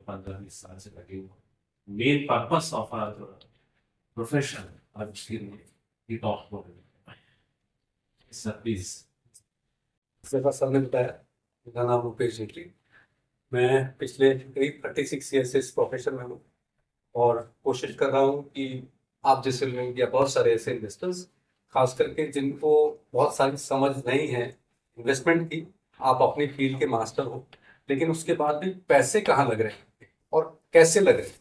15-20 साल से लगे हुए। Main purpose of our profession और उसकी टॉक हो सर प्लीज। जैसा सर ने बताया, मेरा नाम रुपेश जेटली। मैं पिछले करीब 36 ईयर से इस प्रोफेशन में हूँ और कोशिश कर रहा हूँ कि आप जैसे लोग या बहुत सारे ऐसे इन्वेस्टर्स, खास करके जिनको बहुत सारी समझ नहीं है इन्वेस्टमेंट की, आप अपनी फील्ड के मास्टर हो, लेकिन उसके बाद भी पैसे कहाँ लग रहे हैं और कैसे लग रहे हैं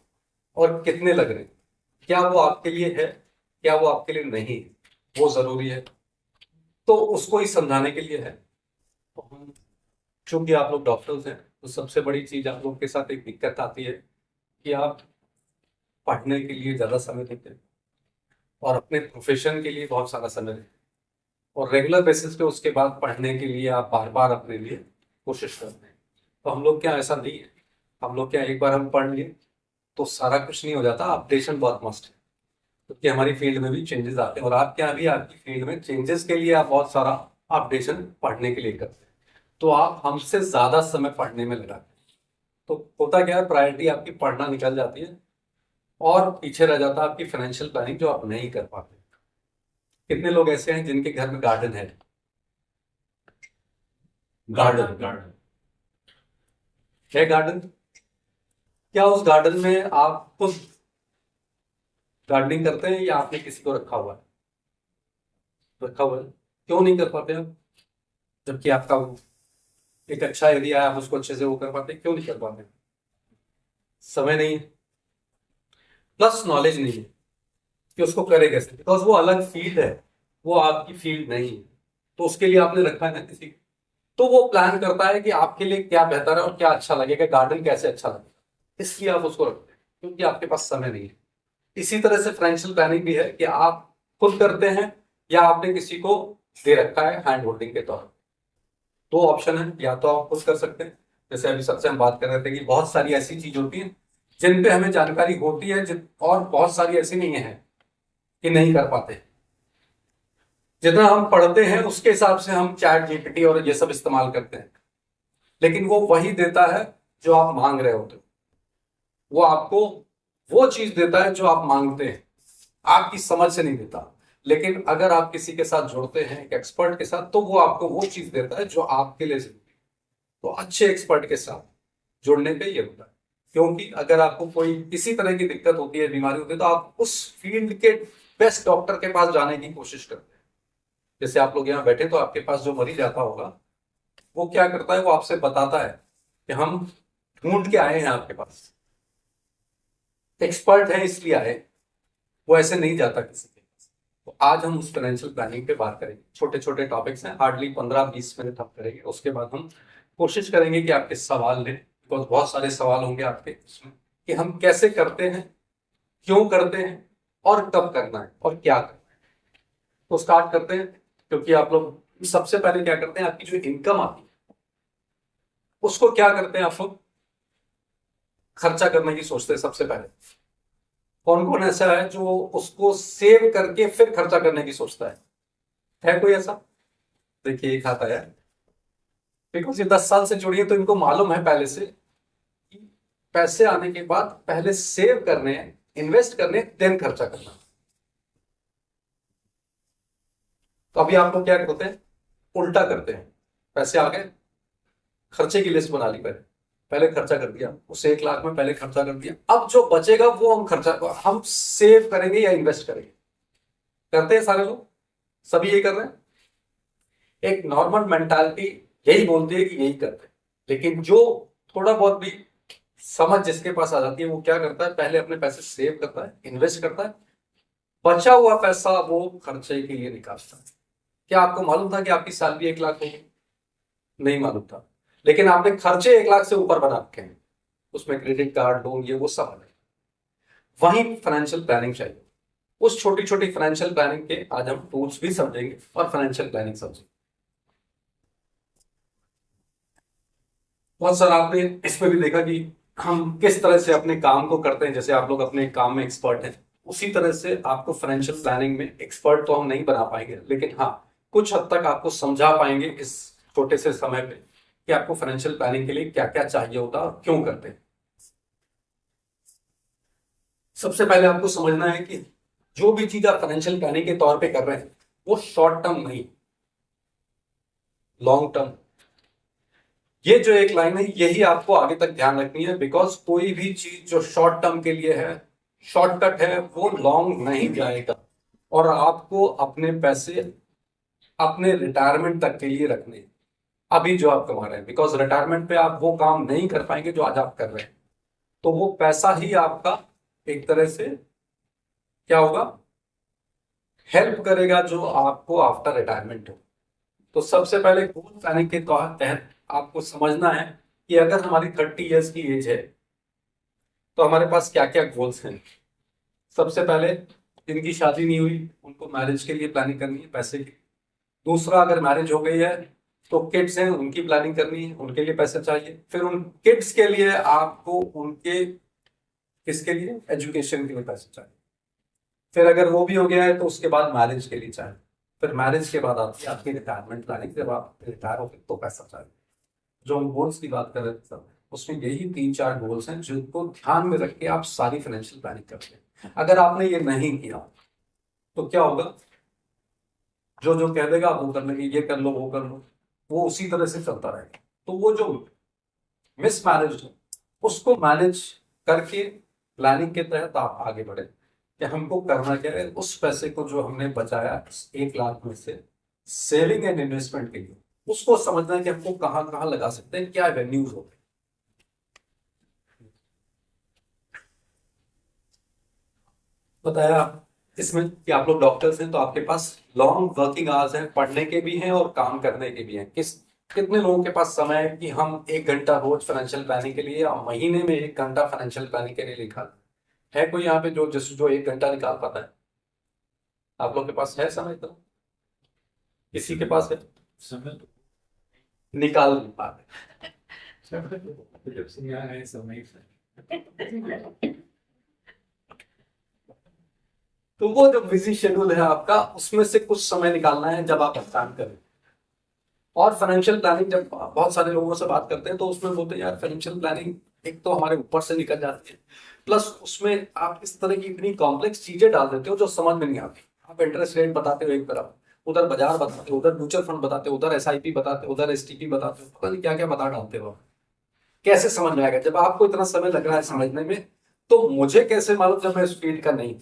और कितने लग रहे हैं, क्या वो आपके लिए है, क्या वो आपके लिए नहीं है, वो ज़रूरी है। तो उसको ही समझाने के लिए है। तो हम, चूंकि आप लोग डॉक्टर्स हैं, तो सबसे बड़ी चीज आप लोग के साथ एक दिक्कत आती है कि आप पढ़ने के लिए ज्यादा समय देते हैं और अपने प्रोफेशन के लिए बहुत सारा समय देते हैं, और रेगुलर बेसिस पे उसके बाद पढ़ने के लिए आप बार बार अपने लिए कोशिश करते हैं। तो हम लोग क्या ऐसा नहीं है। हम लोग क्या, एक बार हम पढ़ लिए तो सारा कुछ नहीं हो जाता, अपडेशन बहुत मस्ट है, क्योंकि हमारी फील्ड में भी चेंजेस आते हैं और आप क्या, अभी आपकी फील्ड में चेंजेस के लिए आप बहुत सारा अपडेशन पढ़ने के लिए करते हैं, तो आप हमसे ज्यादा समय पढ़ने में लगाते हैं। तो होता क्या है, प्रायोरिटी आपकी पढ़ना निकल जाती है और पीछे रह जाता है आपकी फाइनेंशियल प्लानिंग, जो आप नहीं कर पाते। कितने लोग ऐसे हैं जिनके घर में गार्डन है? गार्डन गार्डन है गार्डन। क्या उस गार्डन में आप खुद गार्डनिंग करते हैं या आपने किसी को रखा हुआ है? रखा हुआ है। क्यों नहीं कर पाते आप, जबकि आपका वो एक अच्छा एरिया है, आप उसको अच्छे से वो कर पाते हैं? क्यों नहीं कर पाते? समय नहीं है, प्लस नॉलेज नहीं है कि उसको करे कैसे, बिकॉज वो अलग फील्ड है, वो आपकी फील्ड नहीं है। तो उसके लिए आपने रखा है ना किसी को, तो वो प्लान करता है कि आपके लिए क्या बेहतर है और क्या अच्छा लगेगा, गार्डन कैसे अच्छा लगेगा, इसलिए आप उसको रखते हैं, क्योंकि आपके पास समय नहीं है। इसी तरह से फाइनेंशियल प्लानिंग भी है कि आप खुद करते हैं या आपने किसी को दे रखा है हैंड होल्डिंग के तौर पर। दो ऑप्शन है, या तो आप खुद कर सकते हैं, जैसे अभी सबसे हम बात कर रहे थे कि बहुत सारी ऐसी चीज होती है जिन पे हमें जानकारी होती है, और बहुत सारी ऐसी नहीं है कि नहीं कर पाते। जितना हम पढ़ते हैं उसके हिसाब से हम चैट जीपीटी और ये सब इस्तेमाल करते हैं, लेकिन वो वही देता है जो आप मांग रहे होते हो। वो आपको वो चीज देता है जो आप मांगते हैं, आपकी समझ से नहीं देता। लेकिन अगर आप किसी के साथ जुड़ते हैं, एक एक्सपर्ट के साथ, तो वो आपको वो चीज देता है जो आपके लिए जरूरी है। तो अच्छे एक्सपर्ट के साथ जुड़ने पे ये होता है, क्योंकि अगर आपको कोई किसी तरह की दिक्कत होती है, बीमारी होती है, तो आप उस फील्ड के बेस्ट डॉक्टर के पास जाने की कोशिश करते हैं। जैसे आप लोग यहाँ बैठे, तो आपके पास जो मरीज आता होगा, वो क्या करता है, वो आपसे बताता है कि हम ढूंढ के आए हैं आपके पास, एक्सपर्ट है इसलिए आए, वो ऐसे नहीं जाता किसी के पास। तो आज हम उस फाइनेंशियल प्लानिंग पे बात करेंगे। छोटे छोटे टॉपिक्स हैं, हार्डली 15-20 मिनट हम करेंगे। उसके बाद हम कोशिश करेंगे कि आपके सवाल लें, बिकॉज बहुत सारे सवाल होंगे आपके इसमें, कि हम कैसे करते हैं, क्यों करते हैं, और कब करना है और क्या करना है। तो स्टार्ट करते हैं। क्योंकि आप लोग सबसे पहले क्या करते हैं, आपकी जो इनकम आती है उसको क्या करते हैं आप लोग, खर्चा करने की सोचते हैं सबसे पहले। कौन कौन ऐसा है जो उसको सेव करके फिर खर्चा करने की सोचता है कोई ऐसा? देखिए एक हाथ आया, बिकॉज ये 10 साल से जुड़ी है, तो इनको मालूम है पहले से कि पैसे आने के बाद पहले सेव करने हैं, इन्वेस्ट करने, देन खर्चा करना। तो अभी आप लोग क्या करते हैं, उल्टा करते हैं। पैसे आ गए, खर्चे की लिस्ट बना ली, पहले पहले खर्चा कर दिया, उस 1 लाख में पहले खर्चा कर दिया। अब जो बचेगा वो हम सेव करेंगे या इन्वेस्ट करेंगे। करते हैं सारे लोग, सभी यही कर रहे हैं। एक नॉर्मल मेंटालिटी यही बोलती है कि यही करते हैं, लेकिन जो थोड़ा बहुत भी समझ जिसके पास आ जाती है, वो क्या करता है, पहले अपने पैसे सेव करता है, इन्वेस्ट करता है, बचा हुआ पैसा वो खर्चे के लिए निकालता है। क्या आपको मालूम था कि आपकी सैलरी 1 लाख होगी? नहीं मालूम था, लेकिन आपने खर्चे 1 लाख से ऊपर बना रखे हैं, उसमें क्रेडिट कार्ड, लोन, ये वो सब है। वही फाइनेंशियल प्लानिंग चाहिए। उस छोटी छोटी फाइनेंशियल प्लानिंग के आज हम टूल्स भी समझेंगे और फाइनेंशियल प्लानिंग समझेंगे। बहुत सारा आपने इसमें भी देखा कि हम किस तरह से अपने काम को करते हैं। जैसे आप लोग अपने काम में एक्सपर्ट हैं, उसी तरह से आपको फाइनेंशियल प्लानिंग में एक्सपर्ट तो हम नहीं बना पाएंगे, लेकिन हाँ, कुछ हद तक आपको समझा पाएंगे इस छोटे से समय पे कि आपको फाइनेंशियल प्लानिंग के लिए क्या क्या चाहिए होता है और क्यों करते हैं। सबसे पहले आपको समझना है कि जो भी चीज आप फाइनेंशियल प्लानिंग के तौर पे कर रहे हैं वो शॉर्ट टर्म नहीं, लॉन्ग टर्म। ये जो एक लाइन है यही आपको आगे तक ध्यान रखनी है, बिकॉज कोई भी चीज जो शॉर्ट टर्म के लिए है, शॉर्टकट है, वो लॉन्ग नहीं जाएगा। और आपको अपने पैसे अपने रिटायरमेंट तक के लिए रखने हैं, अभी जो आप कमा रहे हैं, बिकॉज रिटायरमेंट पे आप वो काम नहीं कर पाएंगे जो आज आप कर रहे हैं। तो वो पैसा ही आपका एक तरह से क्या होगा, हेल्प करेगा जो आपको आफ्टर रिटायरमेंट हो। तो सबसे पहले गोल प्लानिंग के तहत आपको समझना है कि अगर हमारी 30 ईयर्स की एज है तो हमारे पास क्या क्या गोल्स हैं। सबसे पहले जिनकी शादी नहीं हुई उनको मैरिज के लिए प्लानिंग करनी है पैसे की। दूसरा, अगर मैरिज हो गई है तो किड्स हैं उनकी प्लानिंग करनी है, उनके लिए पैसे चाहिए। फिर उन किड्स के लिए आपको उनके किसके लिए, एजुकेशन के लिए पैसे चाहिए। फिर अगर वो भी हो गया है तो उसके बाद मैरिज के लिए चाहिए। फिर मैरिज के बाद आती है आपकी रिटायरमेंट प्लानिंग, जब आप रिटायर होंगे तो पैसा चाहिए। जो हम गोल्स की बात कर रहे थे सर, उसमें यही 3-4 गोल्स हैं जिनको ध्यान में रख के आप सारी फाइनेंशियल प्लानिंग करते हैं। अगर आपने ये नहीं किया तो क्या होगा, जो जो कह देगा आप वो कर लेंगे, ये कर लो वो कर लो, वो उसी तरह से चलता रहेगा। तो वो जो मिस मैनेज है उसको मैनेज करके प्लानिंग के तहत आप आगे बढ़े कि हमको करना क्या है। उस पैसे को जो हमने बचाया 1 लाख में से सेविंग एंड इन्वेस्टमेंट के लिए, उसको समझना है कि हमको कहाँ कहाँ लगा सकते हैं, क्या वेन्यूज होते हैं। बताया इसमें कि आप लोग डॉक्टर्स हैं तो आपके पास लॉन्ग वर्किंग आवर्स हैं, पढ़ने के भी हैं और काम करने के भी हैं। कितने लोगों के पास समय है कि हम 1 घंटा रोज फाइनेंशियल प्लानिंग के लिए या महीने में 1 घंटा फाइनेंशियल प्लानिंग के लिए निकाल है? कोई यहाँ पे जो 1 घंटा निकाल पाता है? आप लोग के पास है समय? तो किसी के पास है? समय निकाल नहीं पाते। जब से यहाँ है समय से तो वो जो बिजी शेड्यूल है आपका, उसमें से कुछ समय निकालना है जब आप काम करें। और फाइनेंशियल प्लानिंग जब बहुत सारे लोगों से बात करते हैं तो उसमें बोलते हैं यार फाइनेंशियल प्लानिंग एक तो हमारे ऊपर से निकल जाती है, प्लस उसमें आप इस तरह की इतनी कॉम्प्लेक्स चीजें डाल देते हो जो समझ में नहीं आती। आप इंटरेस्ट रेट बताते हो एक तरफ, उधर बाजार बताते हो, उधर म्यूचुअल फंड बताते हो, उधर SIP बताते हो, उधर STP बताते हो, पता नहीं क्या क्या बता डालते हो। कैसे समझ में आएगा जब आपको इतना समय लग रहा है समझने में? तो मुझे कैसे मालूम जब मैं इस फील्ड का नहीं?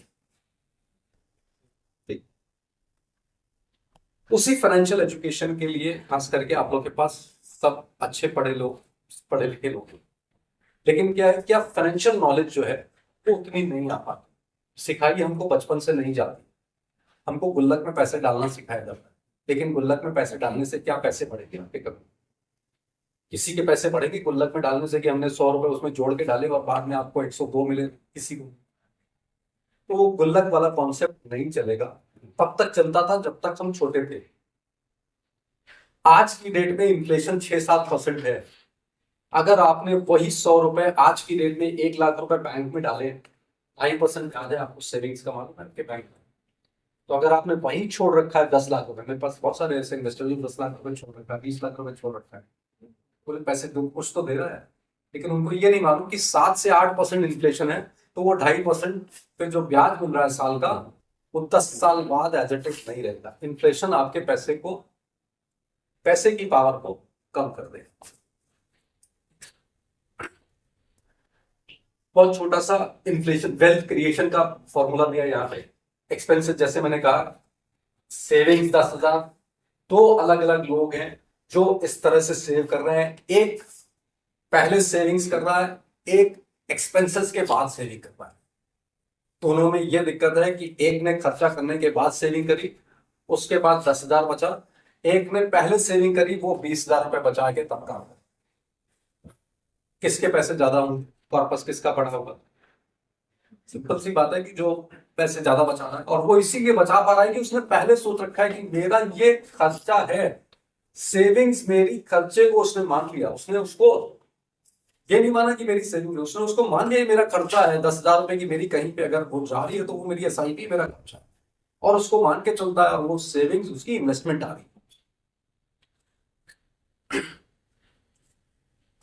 उसी फाइनेंशियल एजुकेशन के लिए खास करके आप लोग के पास सब अच्छे पढ़े लिखे लोग हैं, लेकिन क्या है, क्या फाइनेंशियल नॉलेज जो है वो उतनी नहीं आ पाती। सिखाई हमको बचपन से नहीं जाती। हमको गुल्लक में पैसे डालना सिखाया जाता है, लेकिन गुल्लक में पैसे डालने से क्या पैसे बढ़ेंगे आपके? कभी किसी के पैसे बढ़ेंगे गुल्लक में डालने से कि हमने 100 रुपए उसमें जोड़ के डाले और बाद में आपको 102 मिले किसी को? तो वो गुल्लक वाला कॉन्सेप्ट नहीं चलेगा। तब तक चलता था जब तक हम छोटे थे। आज की डेट में इन्फ्लेशन 6-7% है। अगर आपने वही 100 रुपए आज की डेट में 1 लाख रुपए बैंक में डाले, 2.5% ब्याज है, आपको सेविंग्स का मालूम है आपके बैंक में। तो अगर आपने वही छोड़ रखा है 10 लाख रुपए, मेरे पास बहुत सारे ऐसे इन्वेस्टर जो 10 लाख रुपए छोड़ रखा है, 20 लाख रुपए छोड़ रखा है, पूरे पैसे कुछ तो दे रहा है, लेकिन उनको ये नहीं मालूम कि 7 से 8% इन्फ्लेशन है। तो वो 2.5% पे जो ब्याज मिल रहा है साल का, वो 10 साल बाद एज इट इज नहीं रहेगा। इन्फ्लेशन आपके पैसे की पावर को कम कर देगा। बहुत छोटा सा इन्फ्लेशन वेल्थ क्रिएशन का फॉर्मूला दिया यहाँ पे। एक्सपेंसेस जैसे मैंने कहा, सेविंग्स 10,000, 2 अलग अलग लोग हैं जो इस तरह से सेव कर रहे हैं। एक पहले सेविंग्स कर रहा है, एक एक्सपेंसेस के बाद सेविंग कर रहा है। दोनों में यह दिक्कत है कि एक ने खर्चा करने के बाद सेविंग करी, उसके बाद 10,000 बचा। एक ने पहले सेविंग करी, वो 20,000 रुपए बचा के तब काम कर। किसके पैसे ज्यादा होंगे? पर्पस किसका बड़ा होगा? सिंपल सी बात है कि जो पैसे ज्यादा बचाना है, और वो इसीलिए बचा पा रहा है कि उसने पहले सोच रखा है कि मेरा ये खर्चा है। सेविंग्स मेरी खर्चे को उसने मान लिया। उसने उसको ये नहीं माना कि मेरी सेविंग है, उसने उसको मान लिया मेरा खर्चा है 10,000 रुपए की, मेरी कहीं पे अगर वो जा रही है तो वो मेरी SIP मेरा खर्चा है, और उसको मान के चलता है, और वो सेविंग्स उसकी इन्वेस्टमेंट आ रही है।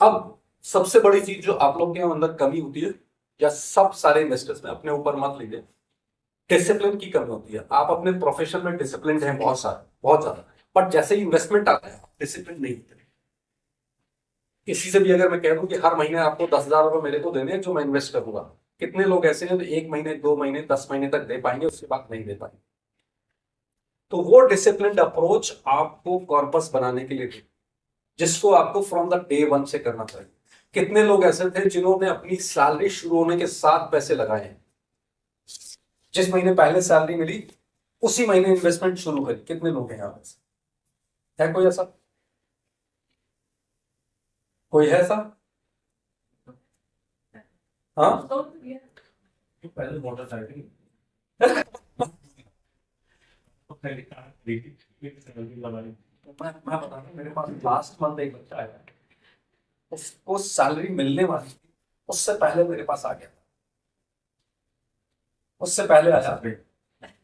अब सबसे बड़ी चीज जो आप लोग के अंदर कमी होती है या सब सारे इन्वेस्टर्स में अपने ऊपर मत लीजिए, डिसिप्लिन की कमी होती है। आप अपने प्रोफेशन में डिसिप्लिन है बहुत सारे, बहुत ज्यादा, बट जैसे ही इन्वेस्टमेंट आता है डिसिप्लिन नहीं होते। किसी से भी अगर मैं कह दूं कि हर महीने आपको 10,000 रुपए मेरे को देने हैं जो मैं इन्वेस्ट करूंगा, कितने लोग ऐसे हैं जो 1 महीने, 2 महीने, 10 महीने तक दे पाएंगे, उसके बाद नहीं दे पाएंगे। तो वो डिसिप्लिन्ड अप्रोच आपको कॉर्पस बनाने के लिए थी, जिसको आपको फ्रॉम द डे वन से करना चाहिए। कितने लोग ऐसे थे जिन्होंने अपनी सैलरी शुरू होने के साथ पैसे लगाए हैं, जिस महीने पहले सैलरी मिली उसी महीने इन्वेस्टमेंट शुरू करी? कितने लोग हैं यहाँ पे? है कोई ऐसा? कोई है ऐसा? हाँ पहले मोटरसाइकिल मैं बता रहा हूँ, मेरे पास लास्ट मंथ एक बच्चा आया, उसको सैलरी मिलने वाली थी, उससे पहले मेरे पास आ गया, उससे पहले आया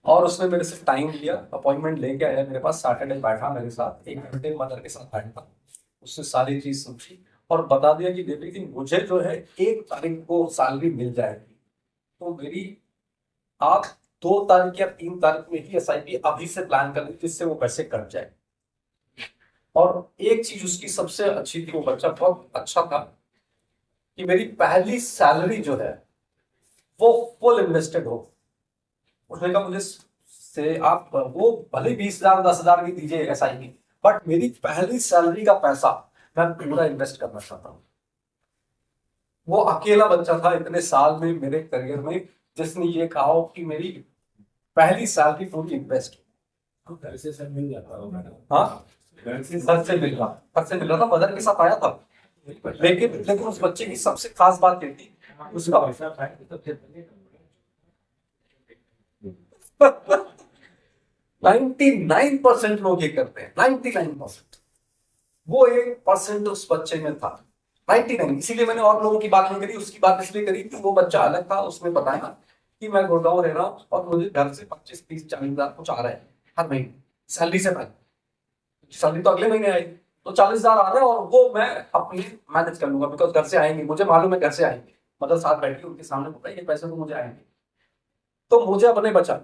और उसने मेरे से टाइम लिया, अपॉइंटमेंट लेके आया मेरे पास, सैटरडे बैठा मेरे साथ 1 घंटे, मदर के साथ बैठा, उससे सारी चीज समझी और बता दिया कि बेबी जी मुझे जो है 1 तारीख को सैलरी मिल जाएगी, तो मेरी आप 2 तारीख या 3 तारीख में ही एसआईपी अभी से प्लान कर ली, जिससे वो पैसे कट जाए। और एक चीज उसकी सबसे अच्छी थी, वो बच्चा बहुत अच्छा था कि मेरी पहली सैलरी जो है वो फुल इन्वेस्टेड हो। उसने कहा मुझे से आप वो भले 20,000 10,000 की दीजिए एसआईपी, बट मेरी पहली सैलरी का पैसा मैं पूरा इन्वेस्ट करना चाहता हूँ। वो अकेला बच्चा था इतने साल में मेरे करियर में जिसने ये कहा हो कि मेरी पहली सैलरी पूरी इन्वेस्ट। घर से सर मिल जाता होगा। हाँ घर से घर से मिल रहा था, मदर के साथ आया था, लेकिन उस बच्चे की सबसे खास बात ये थी उसका पैसा खाए तो फिर 99% लोग ये करते हैं, 99%। वो 1% उस बच्चे में था, 99। इसीलिए मैंने और लोगों की बात नहीं करी, उसकी बात इसलिए करी कि वो बच्चा अलग था। उसने बताया कि मैं गुड़गांव रह रहा हूँ और मुझे घर से 25, 30, 40,000 कुछ आ रहा है हर महीने सैलरी से पहले। सैलरी तो अगले महीने आएगी, तो 40,000 आ रहा है और वो मैं अपनी मैनेज कर लूंगा, बिकॉज घर से आएंगे, मुझे मालूम है घर से आएंगे, मतलब साथ बैठी उनके सामने पता है ये पैसे तो मुझे आएंगे, तो मुझे अपने बचा।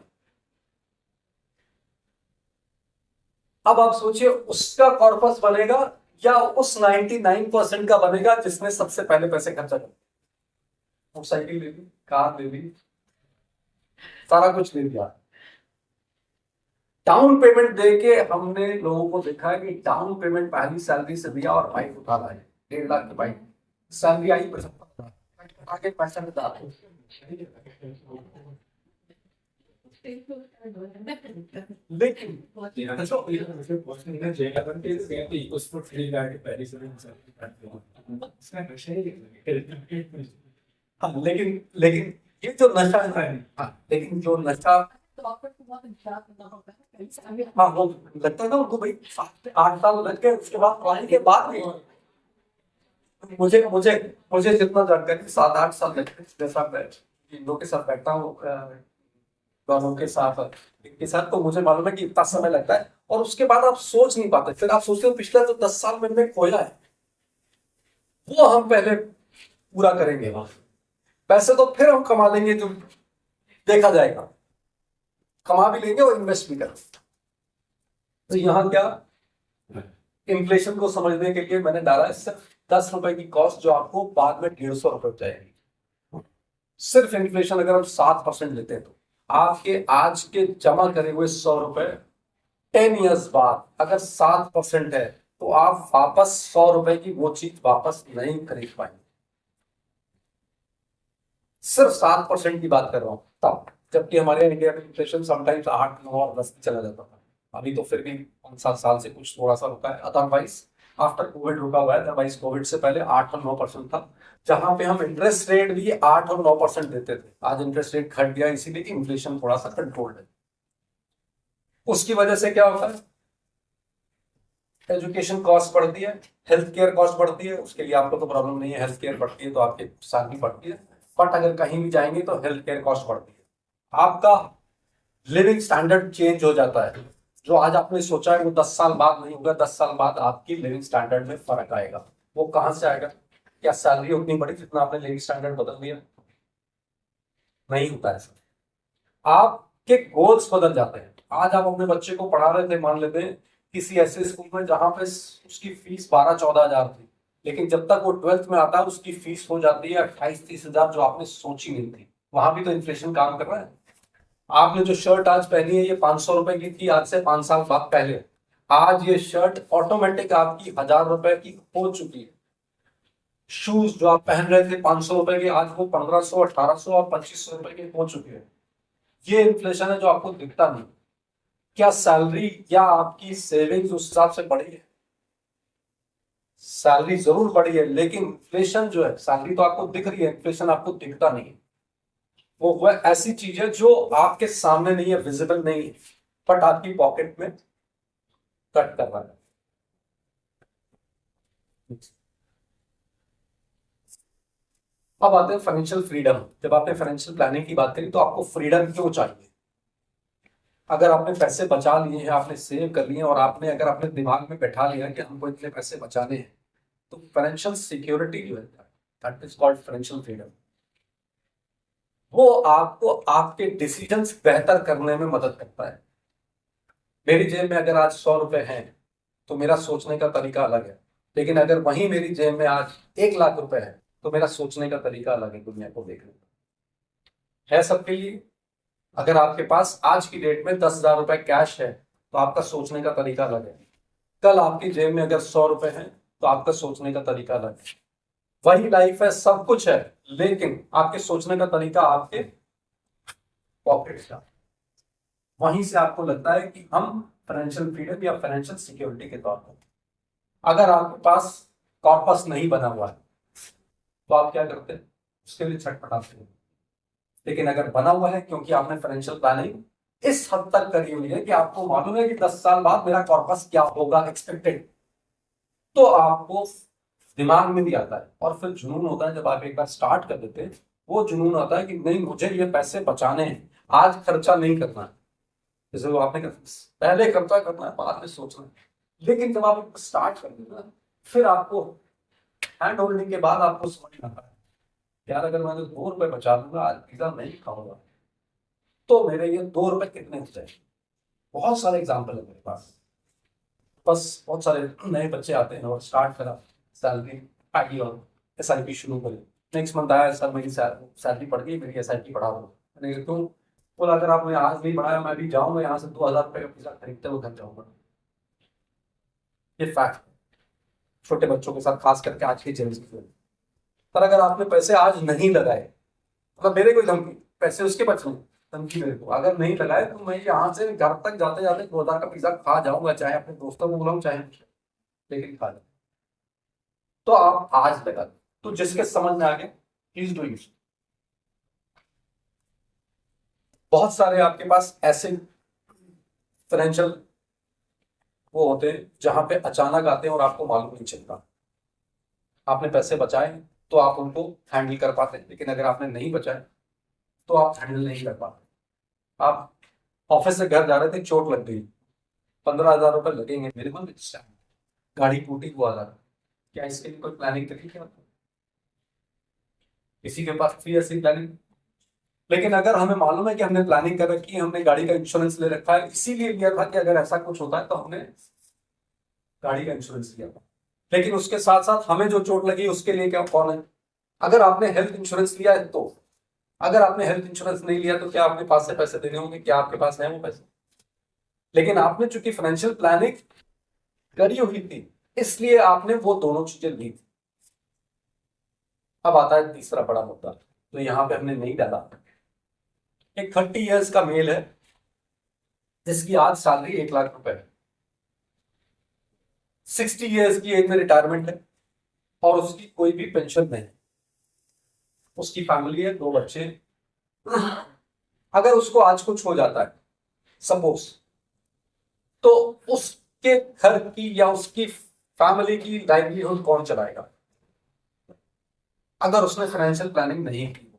अब आप सोचिए उसका कॉर्पस बनेगा या उस 99% का बनेगा जिसने सबसे पहले पैसे खर्चा कर, मोटरसाइकिल ले ली, कार ले ली, सारा कुछ ले लिया। डाउन पेमेंट देके हमने लोगों को देखा है कि डाउन पेमेंट पहली सैलरी से दिया और बाइक उठा लाए, 1.5 लाख की बाइक, सैलरी आई 75,000, आगे पैसा नहीं था। लेकिन हाँ, लेकिन ये जो नशा है, हाँ, लेकिन जो नशा, हाँ वो लगता है ना उनको भाई 7 से 8 साल लग गए, उसके बाद पढ़ाई के बाद भी मुझे मुझे मुझे जितना जानकारी 7-8 साल लग गए, जैसा मैं इन लोगों के साथ बैठता हूँ, दोनों के साथ इनके साथ, तो मुझे मालूम है कि इतना समय लगता है और उसके बाद आप सोच नहीं पाते। फिर आप सोचते हो पिछला जो 10 साल में खोया है वो हम पहले पूरा करेंगे, पैसे तो फिर हम कमा लेंगे, जो देखा जाएगा, कमा भी लेंगे और इन्वेस्ट भी करेंगे। तो यहाँ क्या इन्फ्लेशन को समझने के लिए मैंने डाला है सिर्फ 10 रुपए की कॉस्ट जो आपको बाद में 150 रुपए हो जाएगी। सिर्फ इन्फ्लेशन अगर हम 7% लेते हैं तो आपके आज के जमा करे हुए 100 रुपए 10 ईयर्स बाद अगर 7% है तो आप वापस 100 रुपए की वो चीज वापस नहीं खरीद पाएंगे। सिर्फ 7% की बात कर रहा हूं तब, जबकि हमारे इंडिया में इन्फ्लेशन समटाइम्स 8, 9 और 10 चला जाता था। अभी तो फिर भी 5-7 साल से कुछ थोड़ा सा रुका है, अदरवाइज आफ्टर कोविड रुका हुआ है। अदरवाइज कोविड से पहले 8 और 9% था, जहां पे हम इंटरेस्ट रेट भी 8 और 9% देते थे। आज इंटरेस्ट रेट घट गया इसीलिए कि इन्फ्लेशन थोड़ा सा कंट्रोल्ड है। उसकी वजह से क्या होता है, एजुकेशन कॉस्ट बढ़ती है, हेल्थ केयर कॉस्ट बढ़ती है। उसके लिए आपको तो प्रॉब्लम नहीं है, हेल्थ केयर बढ़ती है तो आपकी सैलरी बढ़ती है, बट अगर कहीं भी जाएंगे तो हेल्थ केयर कॉस्ट बढ़ती है। आपका लिविंग स्टैंडर्ड चेंज हो जाता है। जो आज आपने सोचा है वो 10 साल बाद नहीं होगा, 10 साल बाद आपकी लिविंग स्टैंडर्ड में फर्क आएगा। वो कहां से आएगा? क्या सैलरी उतनी बड़ी जितना आपने लिविंग स्टैंडर्ड बदल दिया? नहीं होता ऐसा। आपके गोल्स बदल जाते हैं। आज आप अपने बच्चे को पढ़ा रहे थे, मान लेते हैं किसी ऐसे स्कूल में जहां पे उसकी फीस 12-14 हजार थी, लेकिन जब तक वो 12th में आता है उसकी फीस हो जाती है 28-30 हजार, जो आपने सोची नहीं थी। वहां भी तो इन्फ्लेशन काम कर रहा है। आपने जो शर्ट आज पहनी है ये 500 रुपए की थी आज से 5 साल बाद पहले, आज ये शर्ट ऑटोमेटिक आपकी 1000 रुपए की हो चुकी है। शूज जो आप पहन रहे थे 500 रुपए के, आज वो 1500, 1800 और 2500 रुपए के हो चुके हैं। ये इन्फ्लेशन है जो आपको दिखता नहीं। क्या सैलरी या आपकी सेविंग्स उस हिसाब से बढ़ी है? सैलरी जरूर बढ़ी है, लेकिन इन्फ्लेशन जो है, सैलरी तो आपको दिख रही है, इन्फ्लेशन आपको दिखता नहीं है। वो वह ऐसी चीज है जो आपके सामने नहीं है, विजिबल नहीं है, बट आपकी पॉकेट में कट कर रहा है। अब आते हैं फाइनेंशियल फ्रीडम। जब आपने फाइनेंशियल प्लानिंग की बात करी तो आपको फ्रीडम क्यों चाहिए? अगर आपने पैसे बचा लिए हैं, आपने सेव कर लिए हैं, और आपने अगर अपने दिमाग में बैठा लिया कि हमको इतने पैसे बचाने हैं, तो फाइनेंशियल सिक्योरिटी जो है, that is called financial freedom. वो आपको आपके डिसीजंस बेहतर करने में मदद करता है। मेरी जेब में अगर आज 100 रुपए हैं तो मेरा सोचने का तरीका अलग है, लेकिन अगर वहीं मेरी जेब में आज 1 लाख रुपए है तो मेरा सोचने का तरीका अलग है दुनिया को देखने का। है सबके लिए। अगर आपके पास आज की डेट में 10,000 रुपए कैश है तो आपका सोचने का तरीका अलग है। कल आपकी जेब में अगर 100 रुपए है तो आपका सोचने का तरीका अलग है। वही लाइफ है, सब कुछ है, लेकिन आपके सोचने का तरीका आपके पॉकेट का। वहीं से आपको लगता है कि हम फाइनेंशियल फ्रीडम या फाइनेंशियल सिक्योरिटी के तौर पर। अगर आपके पास कॉर्पस नहीं बना हुआ है तो आप क्या करते हैं? उसके लिए छटपटाते हैं। लेकिन अगर बना हुआ है, क्योंकि आपने फाइनेंशियल प्लानिंग इस हद तक करी हुई है कि आपको मालूम है कि 10 साल बाद मेरा कॉर्पस क्या होगा एक्सपेक्टेड, तो आपको दिमाग में भी आता है। और फिर जुनून होता है, जब आप एक बार स्टार्ट कर देते हैं, वो जुनून आता है कि नहीं, मुझे ये पैसे बचाने हैं, आज खर्चा नहीं करना है। जैसे वो आपने पहले खर्चा करना है, बाद में सोचना है। लेकिन जब आप स्टार्ट कर देते हैं, फिर आपको हैंड होल्डिंग के बाद आपको समझ में आता है, यार अगर मैंने 2 रुपए बचा लूंगा, आज पिज्जा नहीं खाऊंगा, तो मेरे ये 2 रुपए कितने हो जाएंगे। बहुत सारे एग्जाम्पल है मेरे पास। बस बहुत सारे नए बच्चे आते हैं और स्टार्ट करा, सैलरी आई और SIP शुरू करी। नेक्स्ट मंथ आया, सर मेरी सैलरी बढ़ गई, मेरी SIP बढ़ा दो। मैंने कहा क्यों? बोला अगर आपने आज नहीं बढ़ाया, मैं भी जाऊंगा यहाँ से 2,000 रुपए का पिज्जा खरीदते हुए घर जाऊंगा। ये फैक्ट छोटे बच्चों के साथ खास करके आज की जनरेशन में। पर अगर आपने पैसे आज नहीं लगाए, मतलब मेरे कोई धमकी, पैसे उसके बच रहे, धमकी मेरे को, अगर नहीं लगाए तो मैं यहाँ से घर तक जाते जाते 2,000 का पिज्जा खा जाऊंगा, चाहे अपने दोस्तों को बुलाऊं चाहे, लेकिन खा जाऊं। तो आप आज लगा दो। तो जिसके समझ में आ गया, प्लीज डू यूज। बहुत सारे आपके पास ऐसे फाइनेंशियल वो होते हैं जहां पे अचानक आते हैं और आपको मालूम नहीं चलता। आपने पैसे बचाए तो आप उनको हैंडल कर पाते हैं, लेकिन अगर आपने नहीं बचाए तो आप हैंडल नहीं कर पाते। आप ऑफिस से घर जा रहे थे, चोट लग गई, 15,000 रुपए लगेंगे मेरे को, गाड़ी टूटी, हुआ था, क्या इसके लिए कोई प्लानिंग करी क्या? किसी के पास थी ऐसी प्लानिंग? लेकिन अगर हमें मालूम है कि हमने प्लानिंग कर रखी है, हमने गाड़ी का इंश्योरेंस ले रखा है, इसीलिए लिया था कि अगर ऐसा कुछ होता है तो हमने गाड़ी का इंश्योरेंस लिया था। लेकिन उसके साथ साथ हमें जो चोट लगी उसके लिए क्या कौन है? अगर आपने हेल्थ इंश्योरेंस लिया है तो, अगर आपने हेल्थ इंश्योरेंस नहीं लिया तो क्या आपके पास से पैसे देने होंगे? क्या आपके पास है वो पैसे? लेकिन आपने चूंकि फाइनेंशियल प्लानिंग करी हुई थी, इसलिए आपने वो दोनों चीजें ली थी। अब आता है तीसरा बड़ा मुद्दा, तो यहां पे हमने नहीं डाला। एक 30 ईयर्स का मेल है जिसकी आज सैलरी 1 लाख रुपए है, 60 ईयर्स की एज में रिटायरमेंट है, और उसकी कोई भी पेंशन नहीं, उसकी फैमिली है, 2 बच्चे। अगर उसको आज कुछ हो जाता है सपोज, तो उसके घर की या उसकी फैमिली की लाइवलीहुड कौन चलाएगा? अगर उसने फाइनेंशियल प्लानिंग नहीं की,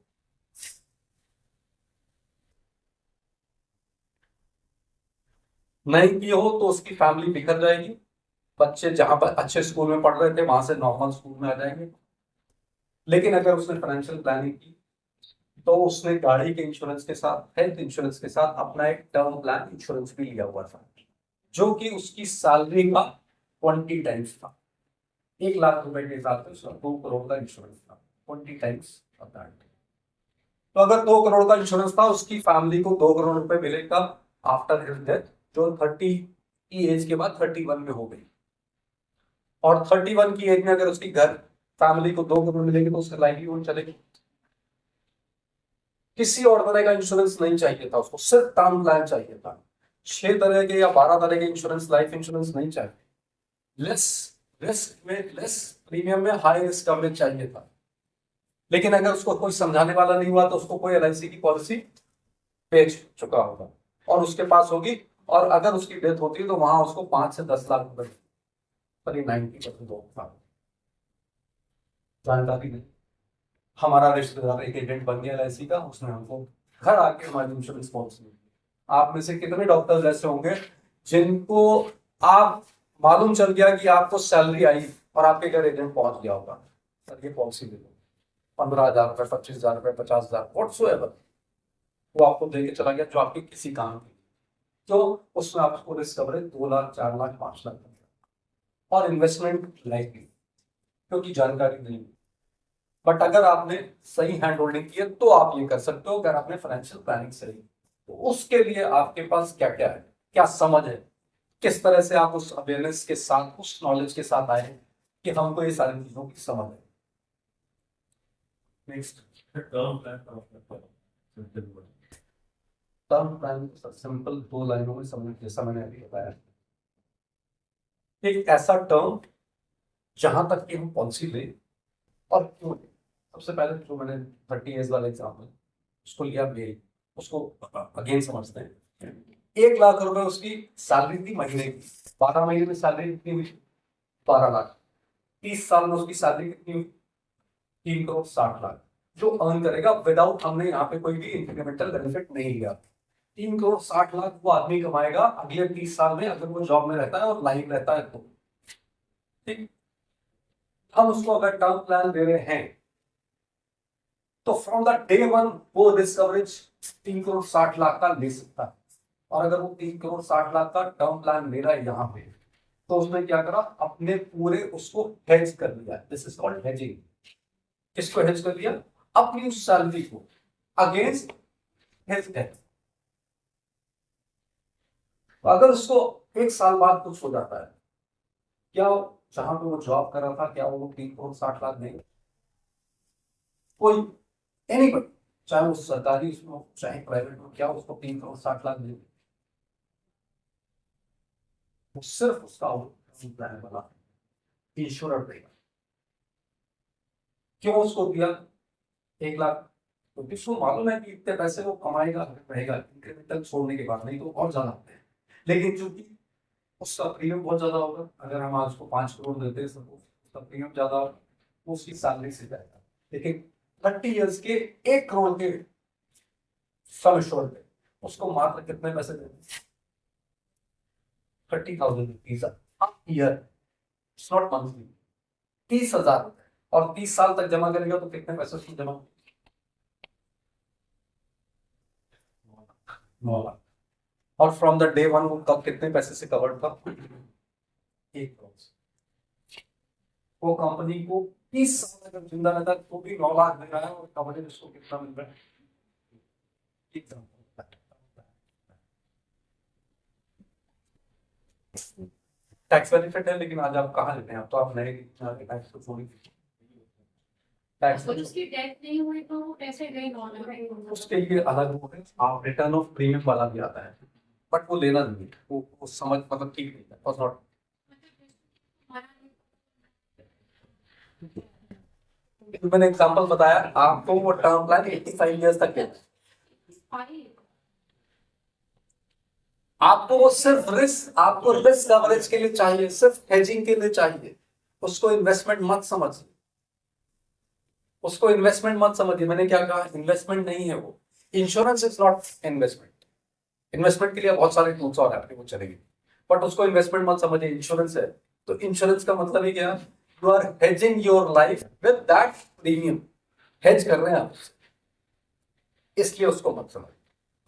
नहीं की हो तो उसकी फैमिली बिखर जाएगी। बच्चे जहां पर अच्छे स्कूल में पढ़ रहे थे वहां से नॉर्मल स्कूल में आ जाएंगे। लेकिन अगर उसने फाइनेंशियल प्लानिंग की तो उसने गाड़ी के इंश्योरेंस के साथ, हेल्थ इंश्योरेंस के साथ अपना एक टर्म प्लान इंश्योरेंस भी लिया हुआ था, जो कि उसकी सैलरी का 20 टाइम्स था। 1 लाख रुपए के हिसाब से उसका 2 करोड़ का इंश्योरेंस था, 20 टाइम्स ऑफ दैट। तो अगर 2 करोड़ का इंश्योरेंस था, उसकी फैमिली को 2 करोड़ रुपए मिलेगा आफ्टर हिज डेथ, जो 30 की एज के बाद 31 में हो गई। और 31 की एज में अगर उसकी घर फैमिली को 2 करोड़ मिलेंगे तो उसका लाइवलीहुड चलेगी। किसी और तरह का इंश्योरेंस नहीं चाहिए था उसको, सिर्फ टर्म प्लान चाहिए था। 6 तरह के या 12 तरह के इंश्योरेंस, लाइफ इंश्योरेंस नहीं चाहिए। लेस रिस्क में, लेस प्रीमियम में हाई रिस्क कवरेज चाहिए था। लेकिन अगर उसको कोई समझाने वाला नहीं हुआ तो उसको कोई एलआईसी की पॉलिसी बेच चुका होगा और उसके पास होगी, और अगर उसकी डेथ होती है तो वहां उसको 5 से 10 लाख रुपए, करीब 90% होगा। जानकारी नहीं। हमारा रिश्तेदार एक एजेंट बन गया एलआईसी का, उसने हमको घर आके हमारी इंश्योरेंस पॉलिसी दी। आप में से कितने डॉक्टर्स ऐसे होंगे जिनको आप मालूम चल गया कि आपको सैलरी आई और आपके घर एजेंट पहुंच गया होगा, सर ये पॉलिसी दे दो, 15,000 रुपए, 25,000 रुपए, 50,000, व्हाट्सोएवर, वो आपको दे के चला गया, जो आपके किसी काम की। तो उसमें आपको रिस्क कवरेज 2 लाख, 4 लाख, 5 लाख और इन्वेस्टमेंट लाइफ की, क्योंकि जानकारी नहीं। बट अगर आपने सही हैंड होल्डिंग की है तो आप ये कर सकते हो, अगर आपने फाइनेंशियल प्लानिंग सही, तो उसके लिए आपके पास क्या क्या है, क्या समझ है, किस तरह से आप उस अवेयरनेस के साथ, उस नॉलेज के साथ आए कि हमको ये सारी चीजों की समझ है। Next, term plan term plan simple 2 लाइनों में समझ, जैसा मैंने अभी बताया, एक ऐसा टर्म जहां तक कि हम पॉलिसी ले और क्यों ले। सबसे पहले जो मैंने 30 इयर्स वाला एग्जाम्पल उसको लिया, मेल, उसको अगेन समझते हैं। 1 लाख रुपए उसकी सैलरी थी महीने की, 12 महीने में सैलरी कितनी हुई, 12 लाख। 30 साल में उसकी सैलरी कितनी हुई, 3 करोड़ 60 लाख, जो अर्न करेगा विदाउट, हमने यहाँ पे कोई भी इंक्रीमेंटल बेनिफिट नहीं लिया। 3 करोड़ 60 लाख वो आदमी कमाएगा अगले 30 साल में, अगर वो जॉब में रहता है और लाइफ रहता है तो। ठीक, हम उसको अगर टर्म प्लान दे रहे हैं तो फ्रॉम द डे 1 वो रिस्क कवरेज 3 करोड़ 60 लाख का ले सकता है। और अगर वो 3 करोड़ 60 लाख का टर्म प्लान ले रहा है यहाँ पे, तो उसने क्या करा, अपने पूरे उसको हेज कर लिया। This is called hedging. किसको हेज कर लिया, अपनी उस सैलरी को अगेंस्ट हिज डेथ। अगर उसको 1 साल बाद कुछ हो जाता है, क्या जहां पे वो जॉब कर रहा था, क्या वो 3 करोड़ 60 लाख नहीं, कोई एनीबडी, चाहे वो सरकारी उसमें हो चाहे प्राइवेट हो, क्या उसको 3 करोड़ 60 लाख मिले, वो सिर्फ उसका प्लान बना इंश्योर देगा। क्यों उसको दिया 1 लाख, क्योंकि उसको मालूम है कि इतने पैसे वो कमाएगा, रहेगा इंक्रीमेंटल छोड़ने के बाद, नहीं तो और ज्यादा होते हैं। लेकिन चूंकि उसका प्रीमियम बहुत ज्यादा होगा, अगर हम आज उसको 5 करोड़ देते हैं सबको, उसका प्रीमियम ज्यादा होगा, वो उसकी सैलरी से जाएगा। लेकिन 30 इयर्स के 1 करोड़ के सम एश्योर्ड पे उसको मात्र कितने पैसे देते, 30,000 rupees year, it's not monthly, 30,000 रुपए, और 30 साल तक जमा करेगा तो कितने पैसे उसमें जमा, 9 लाख। और फ्रॉम द डे 1 वो कब कितने पैसे से कवर्ड था, 1 करोड़। वो कंपनी को 30 साल अगर जिंदा रहता तो भी 9 लाख दे रहा है, और कवरेज उसको कितना मिल रहा है, टैक्स बेनिफिट है। लेकिन आज आप कहाँ लेते हैं, आप तो आप नए टैक्स को छोड़, टैक्स उसकी डेथ नहीं हुई तो वो कैसे गई नॉर्मल, उसके लिए अलग वो है, आप रिटर्न ऑफ प्रीमियम वाला भी आता है, बट वो लेना नहीं है, वो समझ मतलब ठीक नहीं है, was not। मैंने एग्जांपल बताया आपको, वो टर्म प्लान 85 इयर्स तक है, आपको वो सिर्फ रिस्क, आपको रिस्क कवरेज के लिए चाहिए, सिर्फ हेजिंग के लिए चाहिए। उसको इन्वेस्टमेंट मत समझिए, उसको इन्वेस्टमेंट मत समझिए। मैंने क्या कहा, इन्वेस्टमेंट नहीं है वो, insurance is not investment. Investment के लिए बहुत सारे टूल्स और आपके वो चलेंगे, बट उसको इन्वेस्टमेंट मत समझिए, इंश्योरेंस है। तो इंश्योरेंस का मतलब ही क्या, you are hedging your life with that premium, hedge कर रहे हैं आप। इसलिए उसको मत समझ।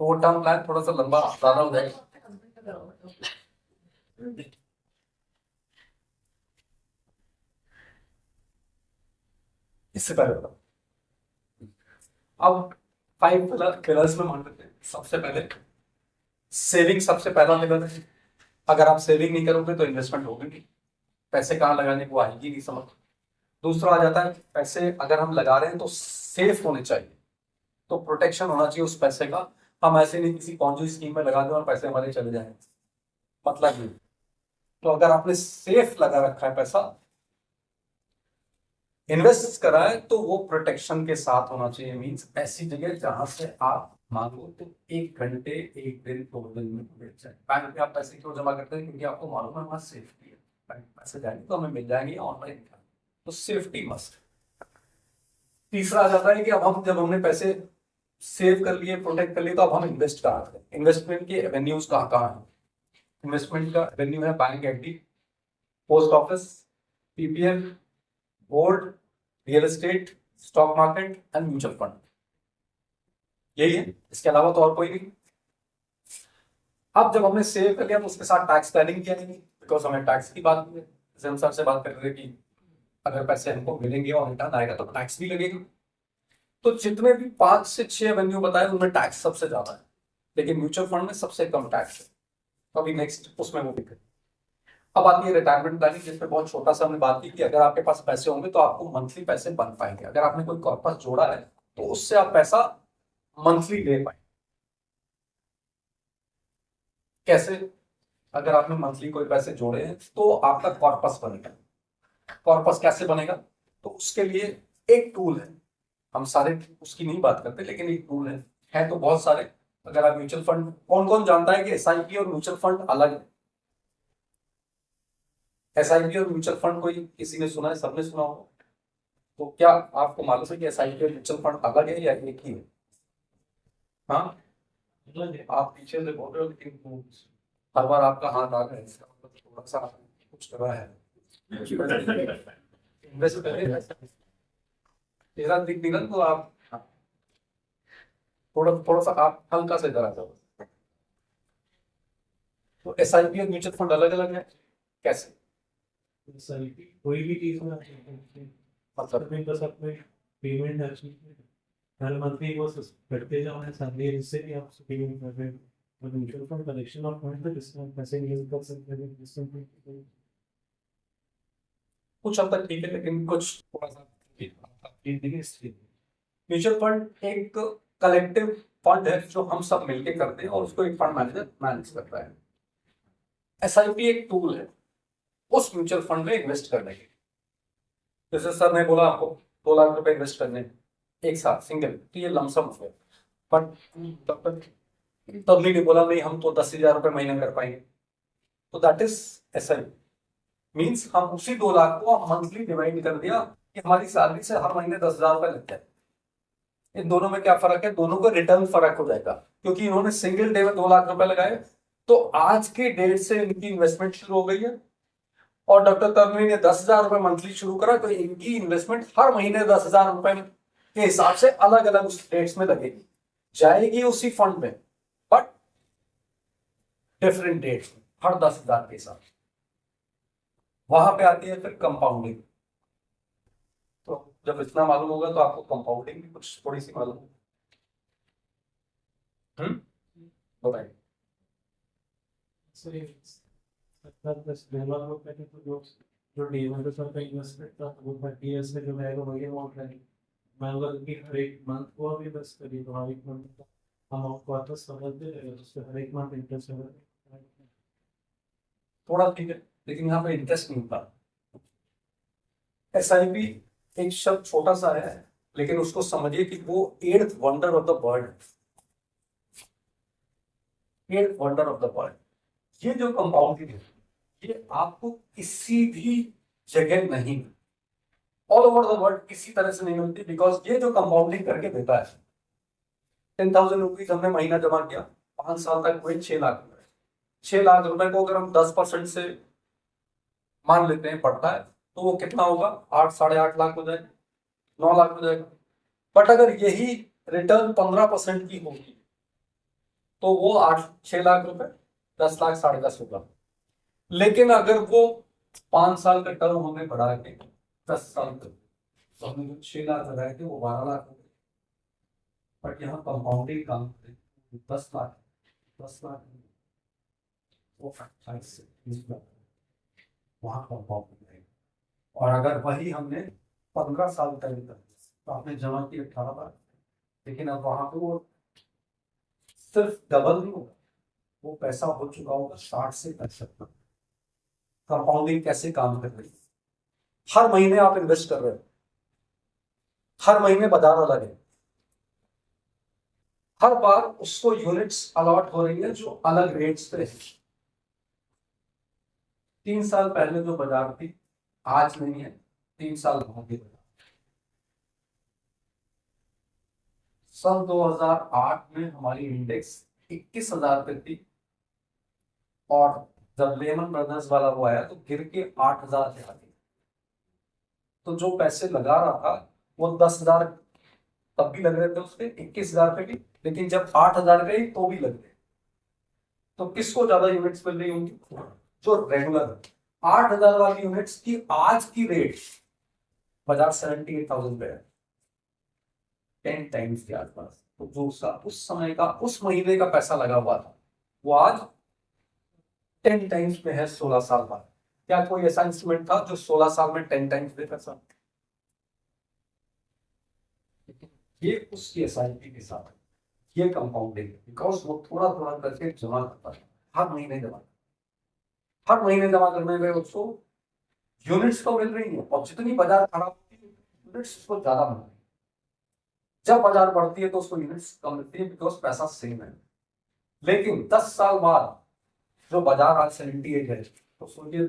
तो वो टर्म प्लान थोड़ा सा लंबा ज्यादा हो जाएगा। इससे पहले बताओ, अब 5 पिलर्स में मान लेते हैं। सबसे पहले सेविंग सबसे पहला पिलर है। अगर आप सेविंग नहीं करोगे तो इन्वेस्टमेंट होगी नहीं, पैसे कहाँ लगाने को आएगी नहीं समझ। दूसरा आ जाता है पैसे अगर हम लगा रहे हैं तो सेफ होने चाहिए, तो प्रोटेक्शन होना चाहिए उस पैसे का। हम ऐसे नहीं किसी पॉन्जी स्कीम में लगा दें और पैसे हमारे चले जाएं, मतलब नहीं। तो अगर आपने सेफ लगा रखा है पैसा, इन्वेस्ट करा है, तो वो प्रोटेक्शन के साथ होना चाहिए। मींस ऐसी जगह जहां से आप मांगो तो 1 घंटे 1 दिन 2 दिन में मिल जाए। बैंक में आप पैसे क्यों जमा करते हैं? क्योंकि आपको मालूम है वहां सेफ्टी है, बैंक में पैसे जाएंगे तो हमें मिल जाएंगे ऑनलाइन, तो सेफ्टी मस्ट। तीसरा आ जाता है कि अब हम जब हमने पैसे सेव कर लिए, प्रोटेक्ट कर लिए, तो अब हम इन्वेस्ट कहाँ करें? इन्वेस्टमेंट के एवेन्यूज कहाँ कहाँ है? इन्वेस्टमेंट का एवेन्यू है bank, FD, post office, PPF, gold, real estate, stock market and mutual fund. यही है, इसके अलावा तो और कोई नहीं। अब जब हमने सेव कर लिया तो उसके साथ टैक्स प्लानिंग किया नहीं, बिकॉज हमें टैक्स की बात है। जैसे हम सर से बात कर रहे थे कि अगर पैसे हमको मिलेंगे और रिटर्न आएगा तो टैक्स भी लगेगा। तो जितने भी 5 से 6 एवेन्यू बताए उनमें टैक्स सबसे ज्यादा है, लेकिन म्यूचुअल फंड में सबसे कम टैक्स है। तो अभी नेक्स्ट उसमें वो भी करें। अब आती है रिटायरमेंट प्लानिंग, जिसमें बहुत छोटा सा हमने बात की कि अगर आपके पास पैसे होंगे तो आपको मंथली पैसे बन पाएंगे। अगर आपने कोई कॉर्पस जोड़ा है तो उससे आप पैसा मंथली ले पाएंगे। कैसे? अगर आपने मंथली कोई पैसे जोड़े हैं तो आपका कॉर्पस बनेगा। कॉर्पस कैसे बनेगा? तो उसके लिए एक टूल है, हम सारे उसकी नहीं बात करते, लेकिन एक टूल है तो बहुत सारे। अगर आप म्यूचुअल फंड, कौन कौन जानता है कि एसआईपी और म्यूचुअल फंड अलग है? एसआईपी और म्यूचुअल फंड कोई किसी ने सुना है? सबने सुना होगा। तो क्या आपको मालूम है कि एसआईपी और म्यूचुअल फंड अलग है या एक ही है? हाँ, आप पीछे से बोल रहे हो लेकिन हर बार आपका हाथ आ रहा है, इसका मतलब थोड़ा सा कुछ कर रहा है। इन्वेस्ट करें तेरा दिख निकल तो आप थोड़ा थोड़ा सा आप हल्का से जरा जाओ। तो एसआईपी और म्यूचुअल फंड अलग अलग है। कैसे? कोई भी चीज में मतलब बस अपने पेमेंट है हर मंथली वो बढ़ते जाओ है सैलरी, इससे भी आप पेमेंट कर रहे हैं। और mutual fund collection of fund है जिसमें पैसे यूज कर सकते हैं जिसमें कुछ हद तक ठीक है, लेकिन कुछ थोड़ा सा म्यूचुअल फंड एक कलेक्टिव फंड है जो हम सब मिलके करते हैं और उसको एक फंड मैनेजर मैनेज करता है। एसआईपी एक टूल है उस म्यूचुअल फंड में इन्वेस्ट करने के। जैसे सर ने बोला आपको 2 लाख रुपए इन्वेस्ट करने एक साथ सिंगल, तो ये लमसम हो गया। बट तभी ने बोला नहीं हम तो 10,000 रुपए महीना कर पाएंगे, तो दैट इज एसआईपी। मीन्स हम उसी 2 लाख को मंथली डिवाइड कर दिया कि हमारी सैलरी से हर महीने 10,000 रुपए लगते हैं। इन दोनों में क्या फर्क है? दोनों का रिटर्न फर्क हो जाएगा, क्योंकि इन्होंने सिंगल डे में 2 लाख रुपए लगाए, तो आज के डेट से इनकी इन्वेस्टमेंट शुरू हो गई है। और डॉक्टर तन्वी ने 10,000 रुपए मंथली शुरू करा, तो इनकी इन्वेस्टमेंट हर महीने 10,000 रुपए के हिसाब से अलग अलग उस डेट्स में लगेगी, जाएगी उसी फंड में, बट डिफरेंट डेट्स में, हर 10,000 के हिसाब से। वहां पे आती है फिर कंपाउंडिंग। तो जब इतना मालूम होगा तो आपको कंपाउंडिंग भी कुछ थोड़ी सी मालूम होगी। बताइए। जो डीमैट सर का इन्वेस्टमेंट था वो 30 इयर्स में जो रहेगा वही अमाउंट रहेगी। मैं अगर कि हर एक मंथ को भी बस करिए तो हर एक मंथ अमाउंट को वापस समझ दे उससे हर एक मंथ इंटरेस्ट थोड़ा ठीक है, लेकिन यहाँ पे इंटरेस्ट नहीं होता। एसआईपी एक शब्द छोटा सा है, लेकिन उसको समझिए कि वो 8th wonder of the world, 8th wonder of the world. ये जो कंपाउंडिंग है ये आपको किसी भी जगह नहीं, ऑल ओवर द वर्ल्ड किसी तरह से नहीं मिलती, बिकॉज ये जो कंपाउंडिंग करके देता है 10,000 रुपीज हमने महीना जमा किया, 5 साल तक हुए 6 लाख रुपए। 6 लाख रुपए को अगर हम 10% से मान लेते हैं पड़ता है, तो वो कितना होगा? 8 साढ़े 8 लाख हो जाएगा, 9 लाख हो जाएगा। बट अगर यही रिटर्न 15% की होगी तो वो 6 लाख रुपए, 10 लाख, 10.5 होगा। लेकिन अगर वो 5 साल का टर्म हमने बढ़ा के 10 साल तक, तो हमने जो 6 लाख लगाए थे वो 12 लाख हो गए। बट यहाँ कंपाउंडिंग काम करते 10 लाख वो 28 से 30 लाख वहां कंपाउंडिंग है। और अगर वही हमने 15 साल तक तो आपने जमा की 18 लाख, लेकिन अब वहां पे वो सिर्फ डबल नहीं होगा, वो पैसा हो चुका होगा 60 से 65 तक। कंपाउंडिंग कैसे काम कर रही है? हर महीने आप इन्वेस्ट कर रहे हो, हर महीने बाजार अलग है, हर बार उसको यूनिट्स अलॉट हो रही है जो अलग रेट्स पे है। 3 साल पहले जो बाजार थी आज नहीं है, 3 साल बाद की। सन 2008 में हमारी इंडेक्स 21,000 पे थी और जब लेमन ब्रदर्स वाला वो आया तो गिर के 8,000 पे आ गई। तो जो पैसे लगा रहा था वो 10,000 तब भी लग रहे थे उसके, 21,000 पे भी, लेकिन जब 8,000 गई तो भी लग गए। तो किसको ज्यादा यूनिट्स मिल रही होंगी? जो रेगुलर 8,000 वाली यूनिट्स की आज की रेट बाजार 78,000 पे है, 10 टाइम्स के आसपास। तो जो उसका उस समय का उस महीने का पैसा लगा हुआ था वो आज 10 टाइम्स पे है 16 साल बाद। क्या कोई ऐसा इंस्ट्रूमेंट था जो 16 साल में 10 टाइम्स दे पैसा? ये उसकी एसआईपी के साथ ये कंपाउंडिंग, बिकॉज वो थोड़ा थोड़ा करके जमा करता है, हर महीने जमा करने में उसको यूनिट्स तो मिल रही है और जितनी बाजार खराब होती है यूनिट्स उसको ज्यादा मिल रही है। जब बाजार बढ़ती है तो उसको यूनिट्स कम मिलती है बिकॉज पैसा सेम है। लेकिन 10 साल बाद जो बाजार आज 78 है तो सोचिए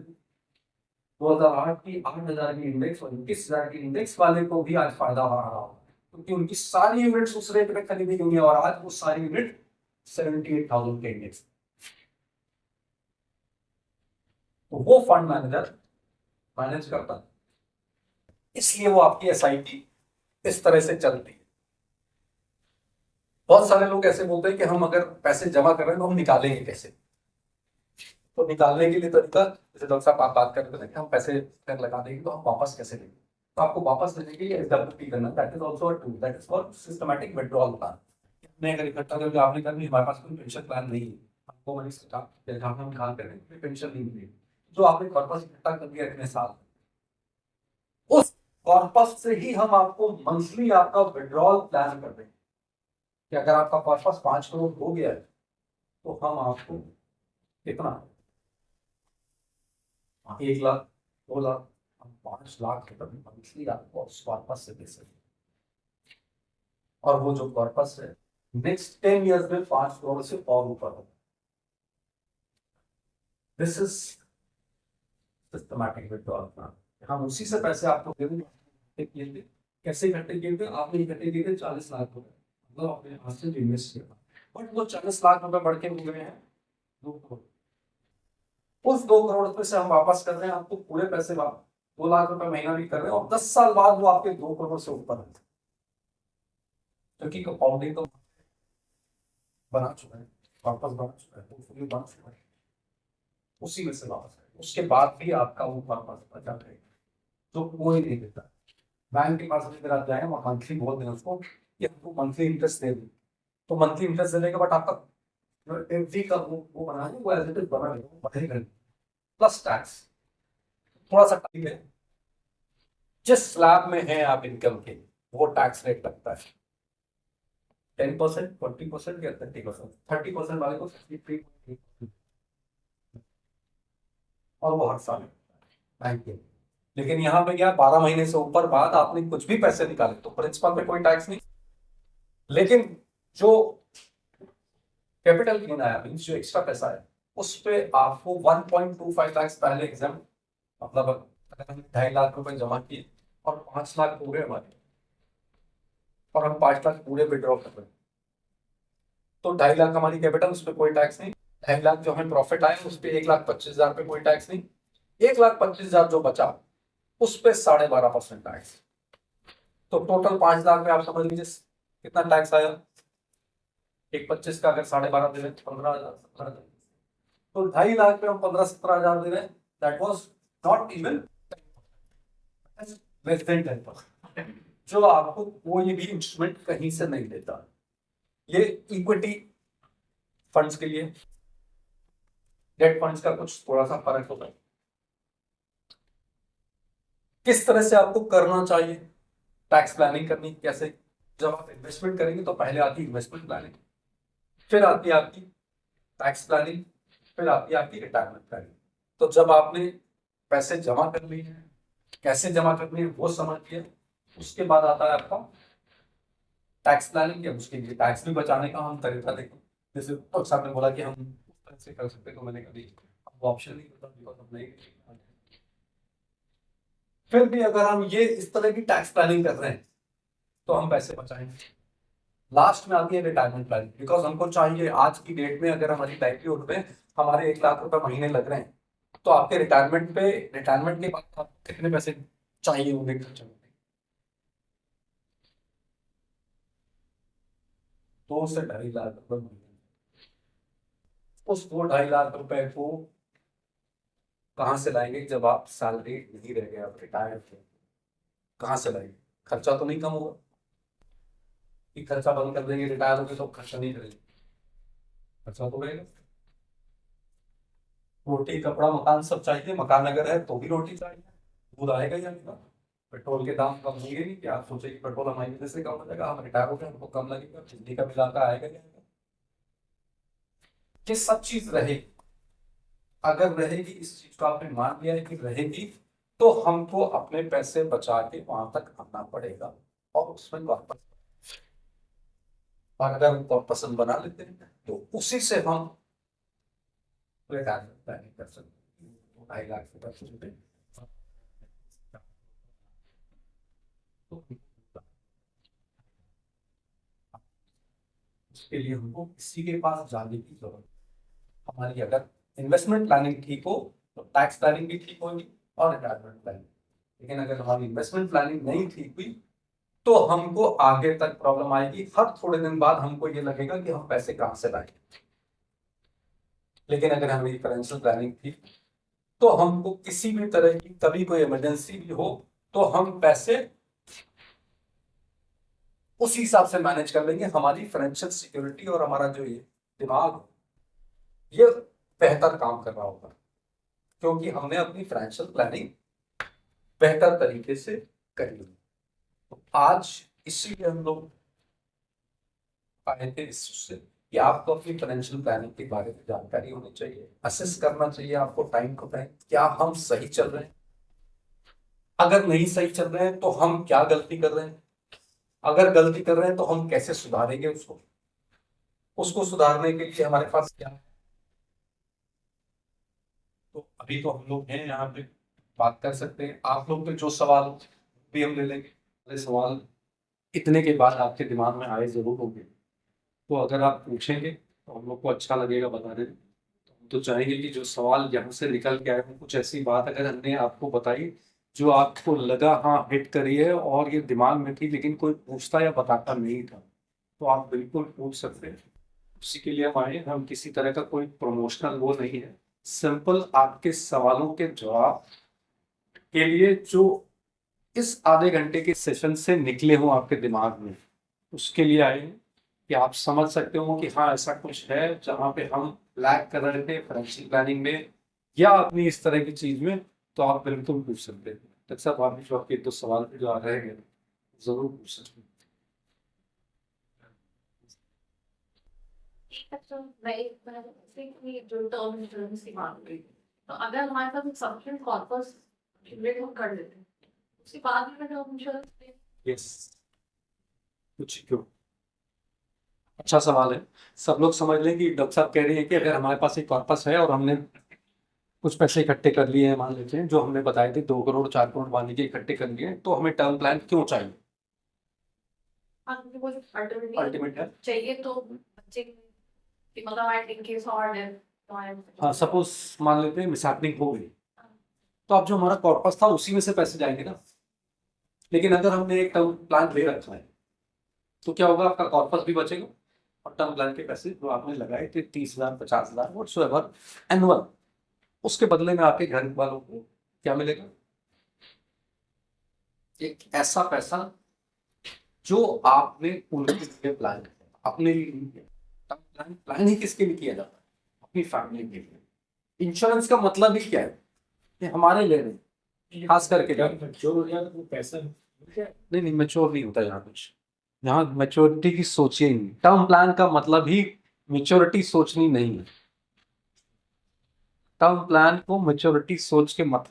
2008 की 8,000 की इंडेक्स और 21,000 की इंडेक्स वाले को भी आज फायदा हो रहा हो, क्योंकि उनकी सारी यूनिट्स उस रेट पे खरीदी गई है और आज वो सारी यूनिट 78,000 के इंडेक्स। तो वो फंड मैनेजर मैनेज करता है, इसलिए वो आपकी एसआईपी इस तरह से चलती है। बहुत सारे लोग ऐसे बोलते हैं कि हम अगर पैसे जमा कर रहे हैं तो हम निकालेंगे कैसे? तो निकालने के लिए तरीका, जैसे डॉक्टर साहब आप बात कर रहे थे कि हम पैसे लगा देंगे तो हम वापस कैसे लेंगे, तो आपको वापस लेने के लिए एसडब्ल्यूपी करना, that is also a tool, that is called systematic withdrawal plan. हमने अगर इकट्ठा करके आपने कहा हमारे पास कोई पेंशन प्लान नहीं है, आपको मनी जहाँ हम काम कर रहे हैं पेंशन नहीं मिलेगी, जो आपने कॉर्पस इकट्ठा कर दिया इतने साल, उस कॉर्पस से ही हम आपको मंथली आपका विड्रॉल प्लान कर देंगे कि अगर आपका कॉर्पस 5 करोड़ हो गया है तो हम आपको कितना 1 लाख 2 लाख 5 लाख रुपए मंथली आपको उस कॉर्पस से दे सकते। और वो जो कॉर्पस है नेक्स्ट 10 इयर्स में 5 करोड़ से और ऊपर हो। This is systematic withdrawal plan. हम उसी से पैसे आपको दे देंगे। कैसे इकट्ठे किए थे? आपने इकट्ठे किए थे 40 लाख रुपए, मतलब आपने हाथ से इन्वेस्ट किया, बट वो 40 लाख रुपए बढ़ के हो गए हैं 2 करोड़। उस 2 करोड़ रुपए से हम वापस कर रहे हैं आपको पूरे पैसे, 2 लाख रुपए महीना भी कर रहे हैं और 10 साल बाद वो आपके 2 करोड़ से ऊपर है, क्योंकि कंपाउंडिंग तो बना चुका है, वापस बना चुका है, पोर्टफोलियो बना चुका है, उसी में से वापस है। उसके बाद भी आपका वो वापस बचा रहेगा, तो कोई नहीं देता। बैंक के पास अगर आप जाए और मंथली बोल दें उसको कि आपको मंथली इंटरेस्ट दे, तो मंथली इंटरेस्ट देने के बाद आपका एफडी का वो बना है, वो एज इट इज बना रहेगा, बढ़ेगा प्लस टैक्स। थोड़ा सा टाइम है, जिस स्लैब में है आप इनकम के वो टैक्स रेट लगता है 10%, 40% या 30%। 30% वाले को 63 और वो हर साल बैंक के। लेकिन यहाँ पे क्या 12 महीने से ऊपर बाद आपने कुछ भी पैसे निकाले तो प्रिंसिपल पे कोई टैक्स नहीं, लेकिन जो कैपिटल गेन आया मींस जो एक्स्ट्रा पैसा है उस पे आपको 1.25 लाख पहले एग्जाम, मतलब अगर हमने 2.5 लाख रुपए जमा किए और 5 लाख पूरे हमारे और हम 5 लाख पूरे विड्रॉ कर रहे हैं तो 2.5 लाख हमारी कैपिटल, उस पर कोई टैक्स नहीं। 2.5 लाख जो हमें प्रॉफिट आया उस पर 1,25,000 पे कोई टैक्स नहीं। 1,25,000 जो बचा उस पर 12.5% टैक्स। तो टोटल 5 लाख में आप समझ लीजिए कितना टैक्स आया? एक 25 का अगर 12.5 दे रहे हैं 15,000 17,000, तो 2.5 लाख पे हम 15-17 हजार दे रहे हैं। That was not even less than 10%, जो आपको कोई भी इंस्ट्रूमेंट कहीं से नहीं देता। ये इक्विटी फंड्स के लिए, डेट फंड्स का कुछ थोड़ा सा फर्क होता है। किस तरह से आपको करना चाहिए टैक्स प्लानिंग करनी कैसे? जब आप इन्वेस्टमेंट करेंगे तो पहले आती है इन्वेस्टमेंट प्लानिंग, फिर आती है आपकी टैक्स प्लानिंग, फिर आती है आपकी रिटायरमेंट प्लानिंग। तो जब आपने पैसे जमा कर लिए हैं, कैसे जमा करने हैं वो समझ लिया, उसके बाद आता है आपका टैक्स प्लानिंग। या उसके लिए टैक्स भी बचाने का हम तरीका देखें। जैसे साहब ने बोला कि हम उस तरह से कर सकते, तो मैंने कभी वो ऑप्शन नहीं होता बिकॉज हम नहीं। फिर भी अगर हम ये इस तरह की टैक्स प्लानिंग कर रहे हैं तो हम पैसे बचाएंगे। लास्ट में आती है रिटायरमेंट प्लानिंग, बिकॉज हमको चाहिए आज की डेट में अगर हमारी लाइवलीहुड में हमारे 1 लाख रुपए महीने लग रहे हैं, तो आपके रिटायरमेंट के बाद आपको कितने पैसे चाहिए होंगे खर्च करने? 2 से 2.5 लाख रुपए महीने। उस 2-2.5 लाख रुपए को कहाँ से लाएंगे जब आप सैलरी नहीं रह गए, आप रिटायर थे? कहाँ से लाएंगे? खर्चा तो नहीं कम होगा कि खर्चा बंद कर देंगे, रिटायर हो गए तो खर्चा नहीं करेंगे, खर्चा तो रहेगा। रोटी कपड़ा मकान सब चाहिए, मकान अगर है तो भी रोटी चाहिए, दूध आएगा या नहीं? पेट्रोल के दाम कम होंगे नहीं कि आप सोचे कि पेट्रोल हमारी वजह से कम हो जाएगा, हम रिटायर हो गए हमको कम लगेगा, बिजली का बिल आता आएगा या नहीं? ये सब चीज रहेगी। अगर रहेगी, इस चीज को आपने मान लिया है कि रहेगी, तो हमको अपने पैसे बचा के वहां तक आना पड़ेगा और उसमें वापस, और अगर हमको पसंद बना लेते हैं तो उसी से हम रिटायरमेंट प्लानिंग कर सकते हैं। 2.5 लाख रुपए उसके लिए हमको किसी के पास जाने की जरूरत। हमारी अगर इन्वेस्टमेंट प्लानिंग ठीक हो तो टैक्स प्लानिंग भी ठीक होगी और रिटायरमेंट प्लानिंग। लेकिन अगर हमारी इन्वेस्टमेंट प्लानिंग नहीं ठीक हुई तो हमको आगे तक प्रॉब्लम आएगी। हर थोड़े दिन बाद हमको ये लगेगा कि हम पैसे कहां से लाएं। लेकिन अगर हमारी फाइनेंशियल प्लानिंग थी तो हमको किसी भी तरह की कभी कोई इमरजेंसी भी हो तो हम पैसे उसी हिसाब से मैनेज कर लेंगे। हमारी फाइनेंशियल सिक्योरिटी और हमारा जो ये दिमाग ये बेहतर काम कर रहा होगा, क्योंकि हमने अपनी फाइनेंशियल प्लानिंग बेहतर तरीके से करी। तो आज इसीलिए हम लोग आए थे इससे कि आपको अपनी फाइनेंशियल प्लानिंग के बारे में जानकारी होनी चाहिए, असेस करना चाहिए आपको टाइम टू टाइम क्या हम सही चल रहे हैं, अगर नहीं सही चल रहे हैं तो हम क्या गलती कर रहे हैं, अगर गलती कर रहे हैं तो हम कैसे सुधारेंगे उसको सुधारने के लिए हमारे पास क्या है। तो अभी तो हम लोग हैं यहाँ पे, बात कर सकते हैं। आप लोग के जो सवाल भी हम ले लेंगे, सवाल इतने के बाद आपके दिमाग में आए जरूर होंगे, तो अगर आप पूछेंगे तो हम लोग को अच्छा लगेगा बताने में। तो चाहेंगे कि जो सवाल यहाँ से निकल के आए, कुछ ऐसी बात अगर हमने आपको बताई जो आपको लगा हाँ हिट करी है और ये दिमाग में थी लेकिन कोई पूछता या बताता नहीं था, तो आप बिल्कुल पूछ सकते हैं। उसी के लिए हम आए। हम किसी तरह का कोई प्रमोशनल वो नहीं है, सिंपल आपके सवालों के जवाब के लिए जो इस आधे घंटे के सेशन से निकले हों आपके दिमाग में, उसके लिए आए कि आप समझ सकते हो कि हाँ ऐसा कुछ है जहाँ पे हम लैग कर रहे थे फाइनेंशियल प्लानिंग में या अपनी इस तरह की चीज में, तो आप बिल्कुल पूछ सकते हैं। तक सब आप जो आपके 2 सवाल जो आ रहे हैं जरूर पूछ सकते हैं। तो मैं जो टर्म इंश्योरेंस की बात हुई, तो अगर हमारे पास सफिशिएंट कॉर्पस जनरेट हम कर लेते हैं उसके बाद में टर्म इंश्योरेंस यस, कुछ क्यों? अच्छा सवाल है। सब लोग समझ लें कि डॉक्टर साहब कह रहे हैं कि अगर हमारे पास एक कॉर्पस है और हमने कुछ पैसे इकट्ठे कर लिए हैं, मान लेते हैं जो हमने बताए थे 2 करोड़ 4 करोड़ मान लीजिए इकट्ठे कर लिए, तो हमें टर्म प्लान क्यों चाहिए? अल्टीमेट है चाहिए तो बच्चे की मतलब इन केस और हाँ, सपोज मान लेते हैं मिसहैपनिंग हो गई, तो अब जो हमारा कॉर्पस था उसी में से पैसे जाएंगे ना। लेकिन अगर हमने एक टर्म प्लान ले रखा है तो क्या होगा, आपका कॉर्पस भी बचेगा और टर्म प्लान के पैसे जो आपने लगाए थे 30,000 50,000 व्हाटसोएवर एनुअल, उसके बदले में आपके घर वालों को क्या मिलेगा, एक ऐसा पैसा जो आपने उनके लिए प्लान किया, अपने लिए नहीं किया। टर्म प्लान प्लान ही किसके लिए किया जाता है, अपनी फैमिली के लिए। इंश्योरेंस का मतलब ही क्या है, कि हमारे लिए नहीं, खास करके जो हो गया तो पैसा नहीं मैच्योर नहीं होता यहाँ कुछ, यहाँ मैच्योरिटी की सोचिए ही नहीं। टर्म प्लान का मतलब ही मैच्योरिटी सोचनी नहीं है। टर्म प्लान को मैच्योरिटी सोच के मत,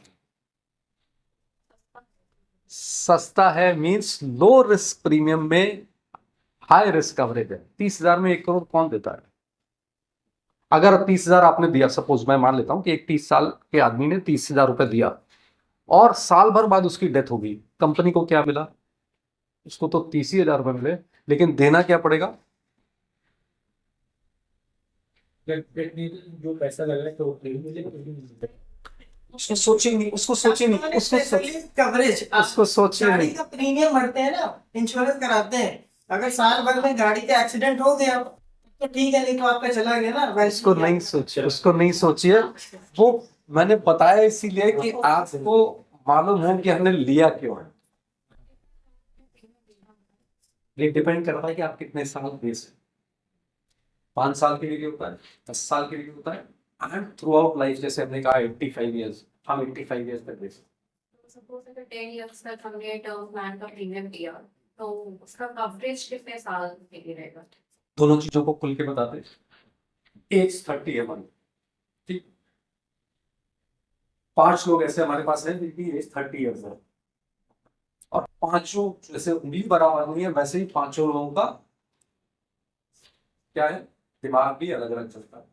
सस्ता है मींस लो रिस्क प्रीमियम में हाई रिस्क कवरेज है। 30,000 में 1 करोड़ कौन देता है? अगर 30,000 आपने दिया, सपोज मैं मान लेता हूं कि एक 30 साल के आदमी ने 30,000 रुपए दिया और साल भर बाद उसकी डेथ होगी, कंपनी को क्या मिला? उसको तो 30,000 रुपए मिले, लेकिन देना क्या पड़ेगा? जो पैसा लगा है तो मुझे उसको सोचे नहीं, उसको सोचे नहीं, कवरेज उसको सोचे गाड़ी नहीं। का प्रीमियम भरते हैं ना, इंश्योरेंस कराते हैं। अगर साल भर में गाड़ी का एक्सीडेंट हो गया तो ठीक है, नहीं तो आपका चला गया ना। उसको नहीं सोचिए, उसको नहीं सोचिए। वो मैंने बताया इसीलिए कि आपको मालूम हो कि हमने लिया क्यों है। ये डिपेंड करता है कि आप कितने साल दे सकते। 5 साल के लिए होता है, 10 साल के लिए होता है, एंड थ्रू आउट लाइफ, जैसे हमने कहा 85 ईयर्स, हम 85 ईयर्स तक दे सकते। सपोज अगर 10 इयर्स तक हमने टर्म प्लान का प्रीमियम दिया तो उसका कवरेज कितने साल के लिए रहेगा? दोनों चीजों को खुल के बताते। एज 30 है हमारी, ठीक। 5 लोग ऐसे हमारे पास हैं जिनकी एज 30 ईयर्स है, और पांचों जैसे उंगली बराबर नहीं है, वैसे ही पांचों लोगों का क्या है, दिमाग भी अलग अलग चलता है।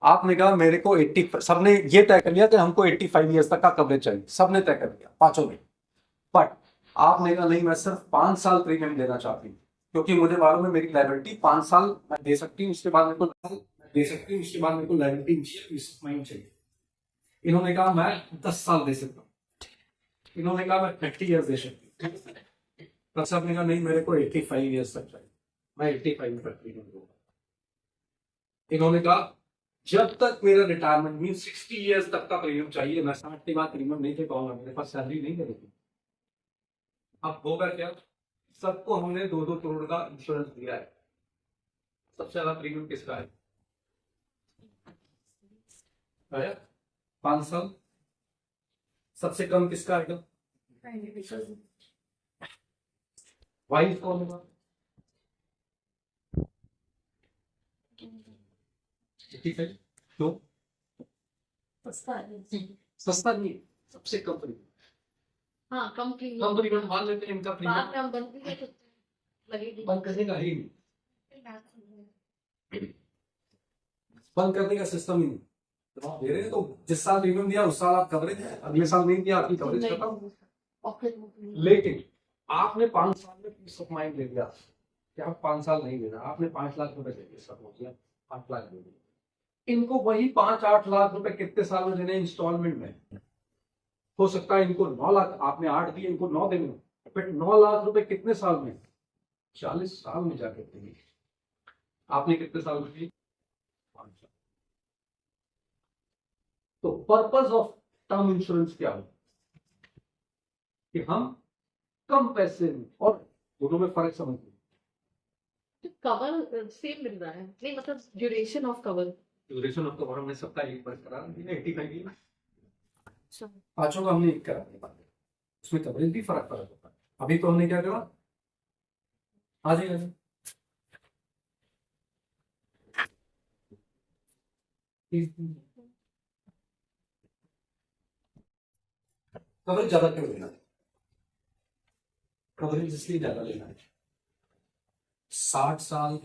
आपने कहा मेरे को 80, सबने ये तय कर लिया कि हमको 85 ईयर्स तक का कवरेज चाहिए, सबने तय कर लिया पांचों ने। बट आपने कहा नहीं, मैं सिर्फ 5 साल प्रीमियम देना चाहती हूँ, क्योंकि मुझे मालूम है मेरी लायबिलिटी 5 साल मैं दे सकती हूँ, उसके बाद मेरे को दे सकती हूँ, उसके बाद मेरे को लायबिलिटी चाहिए। इन्होंने कहा मैं 10 साल दे सकता हूँ, इन्होंने कहा मैं 30 ईयर्स दे सकती हूँ, तो सबने कहा नहीं मेरे को 85 ईयर्स तक चाहिए, मैं 85 तक प्रीमियम दूंगा। इन्होंने कहा जब तक मेरा रिटायरमेंट मीन 60 ईयर्स तक का प्रीमियम चाहिए, मैं 60 के बाद प्रीमियम नहीं दे पाऊंगा, मेरे पास सैलरी नहीं करेगी। अब होगा क्या, सबको हमने 2-2 करोड़ का इंश्योरेंस दिया है। सबसे ज्यादा प्रीमियम किसका है? 5 साल। सबसे कम किसका आएगा? वाइफ कौन होगा? ठीक है, क्यों? सस्ता नहीं, सबसे कम प्रीमियम। हाँ, कंपनी कंपनी मान लेते हैं इनका बाद प्रीमियम में हम बंद भी कर सकते हैं, लगेगी। बंद करने का ही नहीं, बंद करने का सिस्टम ही नहीं। तो आप दे रहे हैं तो जिस साल प्रीमियम दिया उस साल आप कवरेज है, अगले साल नहीं दिया आपकी कवरेज खत्म। लेकिन आपने 5 साल में पीस ऑफ माइंड ले लिया कि आप 5 साल नहीं देना, आपने 5 लाख रुपए दे दिए, सब हो गया 8 लाख दे दिए। इनको वही 5-8 लाख रुपए कितने साल में देने? इंस्टॉलमेंट में। हो सकता है इनको 9 लाख, आपने 8 दिए, इनको 9 देने, बट 9 लाख रुपए कितने साल में? 40 साल में जाकर देंगे। आपने कितने साल में दिए? 5 साल। तो पर्पस ऑफ टर्म इंश्योरेंस क्या हो कि हम कम पैसे में, और दोनों में फर्क समझिए। कवर सेम मिल रहा है, नहीं मतलब duration of cover. Duration of cover हमने सबका एक बार करा, 85 पांचों का हमने एक करा दिया, उसमें कवरेज भी फर्क होता है। अभी तो हमने क्या करा, आ जाइए कवरेज ज्यादा क्यों लेना है? कवरेज इसलिए ज्यादा लेना है, 60 साल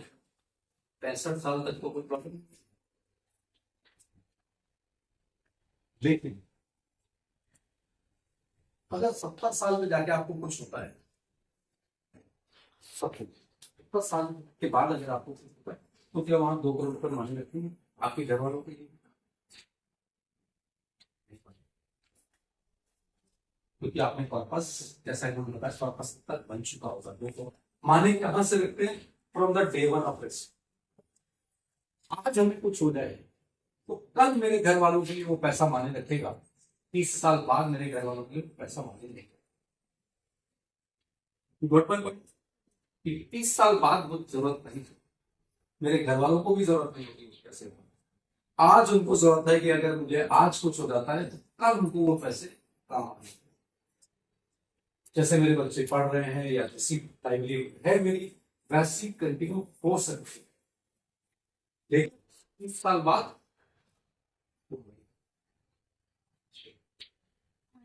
65 साल तक तो कोई प्रॉब्लम नहीं, लेकिन अगर 70 साल में जाके आपको कुछ होता है, 70 साल के बाद अगर आपको कुछ होता है, तो क्या वहां 2 करोड़ रुपए मांग रखती है आपके घर वालों के लिए? क्योंकि आपने पर्पस, जैसा इन्होंने बताया, पर्पस तक बन चुका होगा, 2 करोड़ माने कहां से रखते हैं? From the day one of risk. आज हमें कुछ हो जाए तो कल मेरे घर वालों के लिए वो पैसा माने रखेगा, 30 साल बाद मेरे घर वालों के लिए पैसा माने रखेगा। Good point. 30 साल बाद वो जरूरत नहीं थी, मेरे घर वालों को भी जरूरत नहीं होगी उस पैसे की। आज उनको जरूरत है कि अगर मुझे आज कुछ हो जाता है तो कल उनको वो पैसे काम आएंगे। जैसे मेरे बच्चे पढ़ रहे हैं या किसी टाइमली है मेरी, वैसी कंटिन्यू हो सकती है, लेकिन 30 साल बाद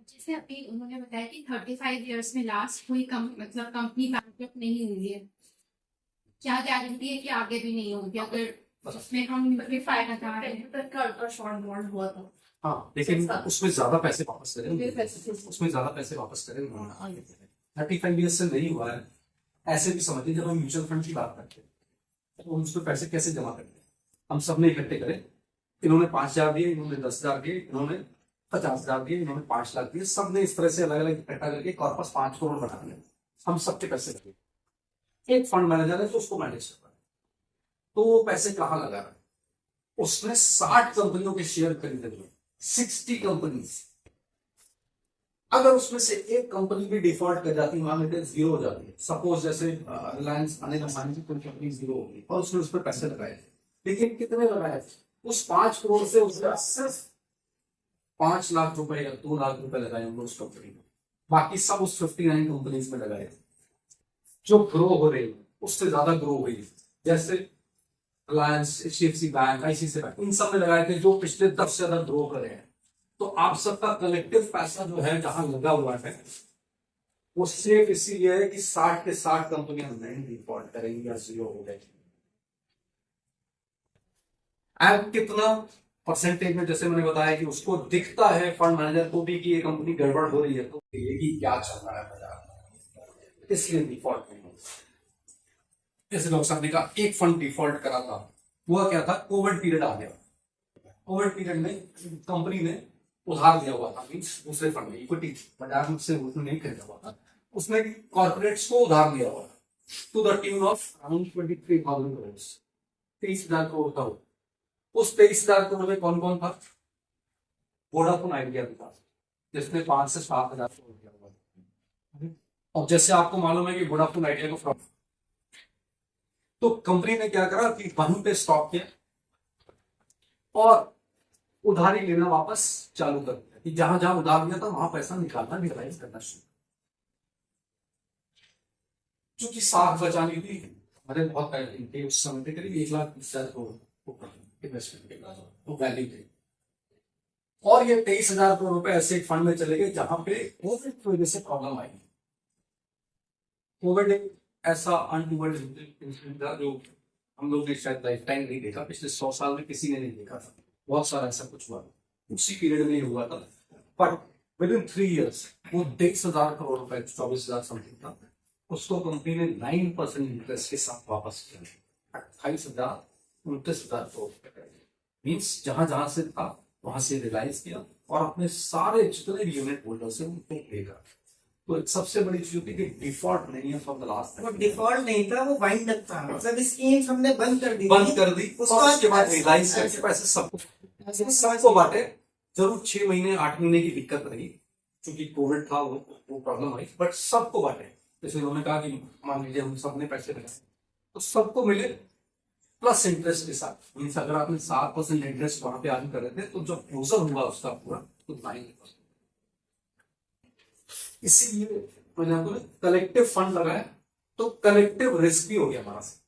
जैसे अभी उन्होंने बताया कि 35 इयर्स में लास्ट कोई मतलब कंपनी बैंकरप्ट नहीं हुई है, क्या गारंटी है कि आगे भी नहीं होगी अगर उसमें हम रिफाइल हटा रहे हैं? का अल्ट्रा शॉर्ट बॉन्ड हुआ था। हाँ, लेकिन उसमें ज्यादा पैसे वापस करेंगे, पैसे उसमें ज्यादा पैसे वापस करेंगे। 35 ईयर्स से नहीं हुआ है, ऐसे भी समझिए जब हम म्यूचुअल फंड की बात करते हैं तो हम उसमें पैसे कैसे जमा करते हैं? हम सबने इकट्ठे करे, इन्होंने 5,000 दिए, इन्होंने 10,000 दिए, इन्होंने 50,000 दिए, इन्होंने 5 लाख दिए, सबने इस तरह से अलग अलग इकट्ठा करके कॉर्पस 5 करोड़ बना लिया। हम सबके पैसे लगे, एक फंड मैनेजर है तो उसको मैनेज कर रहा है, तो वो पैसे कहाँ लगा रहा है? उसने 60 कंपनियों के शेयर खरीदे हुए, 60 कंपनीज। अगर उसमें से एक कंपनी भी डिफॉल्ट कर जाती है, मान लेते हैं जीरो हो जाती है, सपोज जैसे रिलायंस अनिल अंबानी की कोई कंपनी जीरो हो गई और उसने उस पर पैसे लगाए, लेकिन कितने लगाए? उस 5 करोड़ से उसने सिर्फ 5 लाख रुपए या 2 लाख रुपए लगाए होंगे उस कंपनी में, बाकी सब उस 59 कंपनीज में लगाए। जो ग्रो हो रही है उससे ज्यादा ग्रो हुई, जैसे Reliance, HDFC bank, ICICI bank, इन सब में लगाए थे जो पिछले 10 से ज्यादा ग्रो करे हैं। तो आप सबका कलेक्टिव पैसा जो है जहां लगा हुआ है वो सिर्फ इसीलिए है कि 60 के 60 कंपनियां नहीं डिफॉल्ट करेंगी या जीरो हो जाएगी। अब कितना परसेंटेज में, जैसे मैंने बताया कि उसको दिखता है फंड मैनेजर को भी कि ये कंपनी गड़बड़ हो रही है, तो ये कि क्या चल रहा है बाजार में, इसलिए डिफॉल्ट नहीं होता। जैसे लोग साहब ने कहा एक फंड डिफॉल्ट करा था, हुआ क्या था? कोविड पीरियड आ गया। कोविड पीरियड में कंपनी ने उधार दिया हुआ था, मींस दूसरे फंड में इक्विटी बाजार से उसने नहीं खरीदा हुआ था, उसने कॉर्पोरेट्स को उधार दिया हुआ था to the tune of around 23,000 crore, 23,000 crore था। उस 23,000 करोड़ में कौन कौन था? वोडाफोन आइडिया भी था, जिसने 5 से 7,000 करोड़ दिया हुआ था। और जैसे आपको मालूम है कि वोडाफोन आइडिया को फ्रॉड, तो कंपनी ने क्या करा कि वहीं पे स्टॉप किया और उधारी लेना वापस चालू कर दिया, कि जहां जहां उधार लिया था वहां पैसा निकालना, रियलाइज करना शुरू। क्योंकि साख बचानी थी, हमारे बहुत पहले थे उस समय पे करीब 1,20,000 करोड़ इन्वेस्टमेंट के बाद वो वैल्यू थी। और ये 23,000 करोड़ रुपए ऐसे एक फंड में चले गए जहां पे कोविड की वजह से प्रॉब्लम आई। कोविड एक ऐसा अनटूवर्ड इंसिडेंट था जो हम लोग ने शायद लाइफ टाइम नहीं देखा, पिछले 100 साल में किसी ने नहीं देखा था। बहुत सारा ऐसा कुछ हुआ, उसी पीरियड में हुआ था, बट विद इन 3 इयर्स वो 23,000 करोड़ रुपए, 24,000 समथिंग था, उसको कंपनी ने 9% इंटरेस्ट के साथ वापस किया, 28,000-29,000 करोड़ रुपए। मीन्स जहां जहां से था वहां से रियलाइज किया और अपने सारे जितने भी यूनिट होल्डर्स हैं उनको देगा। तो एक सबसे बड़ी चीज होती है कि डिफॉल्ट नहीं है फॉर द लास्ट। वो डिफॉल्ट नहीं था, वो वाइंड अप था, मतलब स्कीम्स हमने बंद कर दी, और उसके बाद रियलाइज करके पैसे सबको बांटे। जरूर 6 महीने 8 महीने की दिक्कत रही क्योंकि कोविड था, वो प्रॉब्लम आई, बट सबको बांटे। जैसे उन्होंने कहा कि मान लीजिए हम सबने पैसे लगाए तो सबको मिले प्लस इंटरेस्ट के साथ। मीन्स अगर आपने 7% इंटरेस्ट वहां पे आगे कर रहे थे तो जो क्लोजर हुआ उसका पूरा तो 9%। इसीलिए मैंने आपको कलेक्टिव फंड लगाया तो कलेक्टिव रिस्क भी हो गया हमारा से।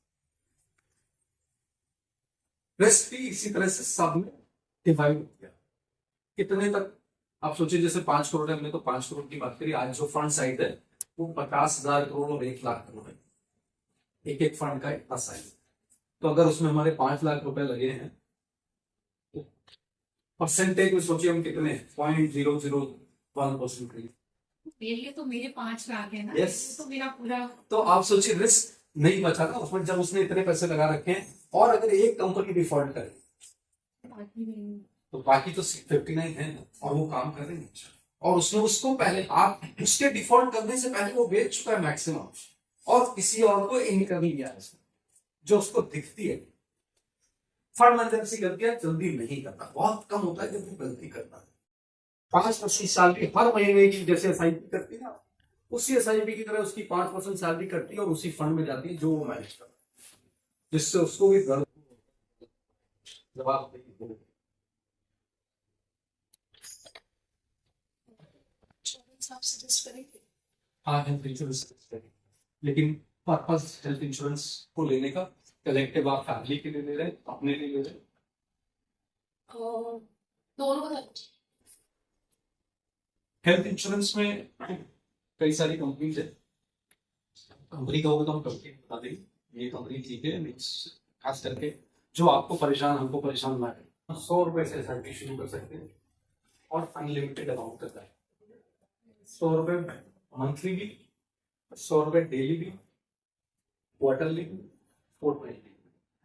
रिस्क भी इसी तरह से सब में डिवाइड हो गया। कितने तक आप सोचिए, जैसे 5 करोड़ है, हमने तो 5 करोड़ की बात करी। आज जो फंड साइज है वो 50,000 करोड़ और 1 लाख करोड़ है, एक एक फंड का इतना साइज। तो अगर उसमें हमारे 5 लाख रुपए लगे हैं तो परसेंटेज में सोचिए हम कितने, 0.001%। ये तो मेरे 5 लाख है ना, Yes. तो मेरा पूरा। तो आप सोचिए रिस्क नहीं बचा ना उसमें, जब उसने इतने पैसे लगा रखे हैं। और अगर एक कंपनी डिफॉल्ट करे तो बाकी तो 59 है और वो काम कर रहे हैं, और उसने उसको पहले, आप उसके डिफॉल्ट करने से पहले वो बेच चुका है मैक्सिमम, और किसी और को इनकम ही है जो उसको दिखती है। फंड मैनेजर से गलतियां जल्दी नहीं करता, बहुत कम होता है जब वो गलती करता है। 5-25 साल की हर महीने की जैसे एसआईपी करती है ना, उसी एसआईपी की तरह उसकी 5% सैलरी कटती है और उसी फंड में जाती है जो वो मैनेज करता है, जिससे उसको भी जवाब नहीं। आप सजेस्ट करेंगे? हाँ, हेल्थ इंश्योरेंस, लेकिन पर्पस हेल्थ इंश्योरेंस को लेने का कलेक्टिव आप फैमिली के लिए ले रहे हैं, अपने लिए ले रहे हैं? दोनों का हेल्थ इंश्योरेंस में कई सारी कंपनीज है। कंपनी का होगा तो हम कंपनी बता देंगे, ये कंपनी ठीक है, खास करके जो आपको परेशान, हमको परेशान ना करे। 100 रुपए से एसआईपी शुरू कर सकते हैं और अनलिमिटेड अमाउंट तक है। 100 रुपए मंथली भी, 100 रुपए डेली भी, क्वार्टरली भी, फोर्टनाइटली।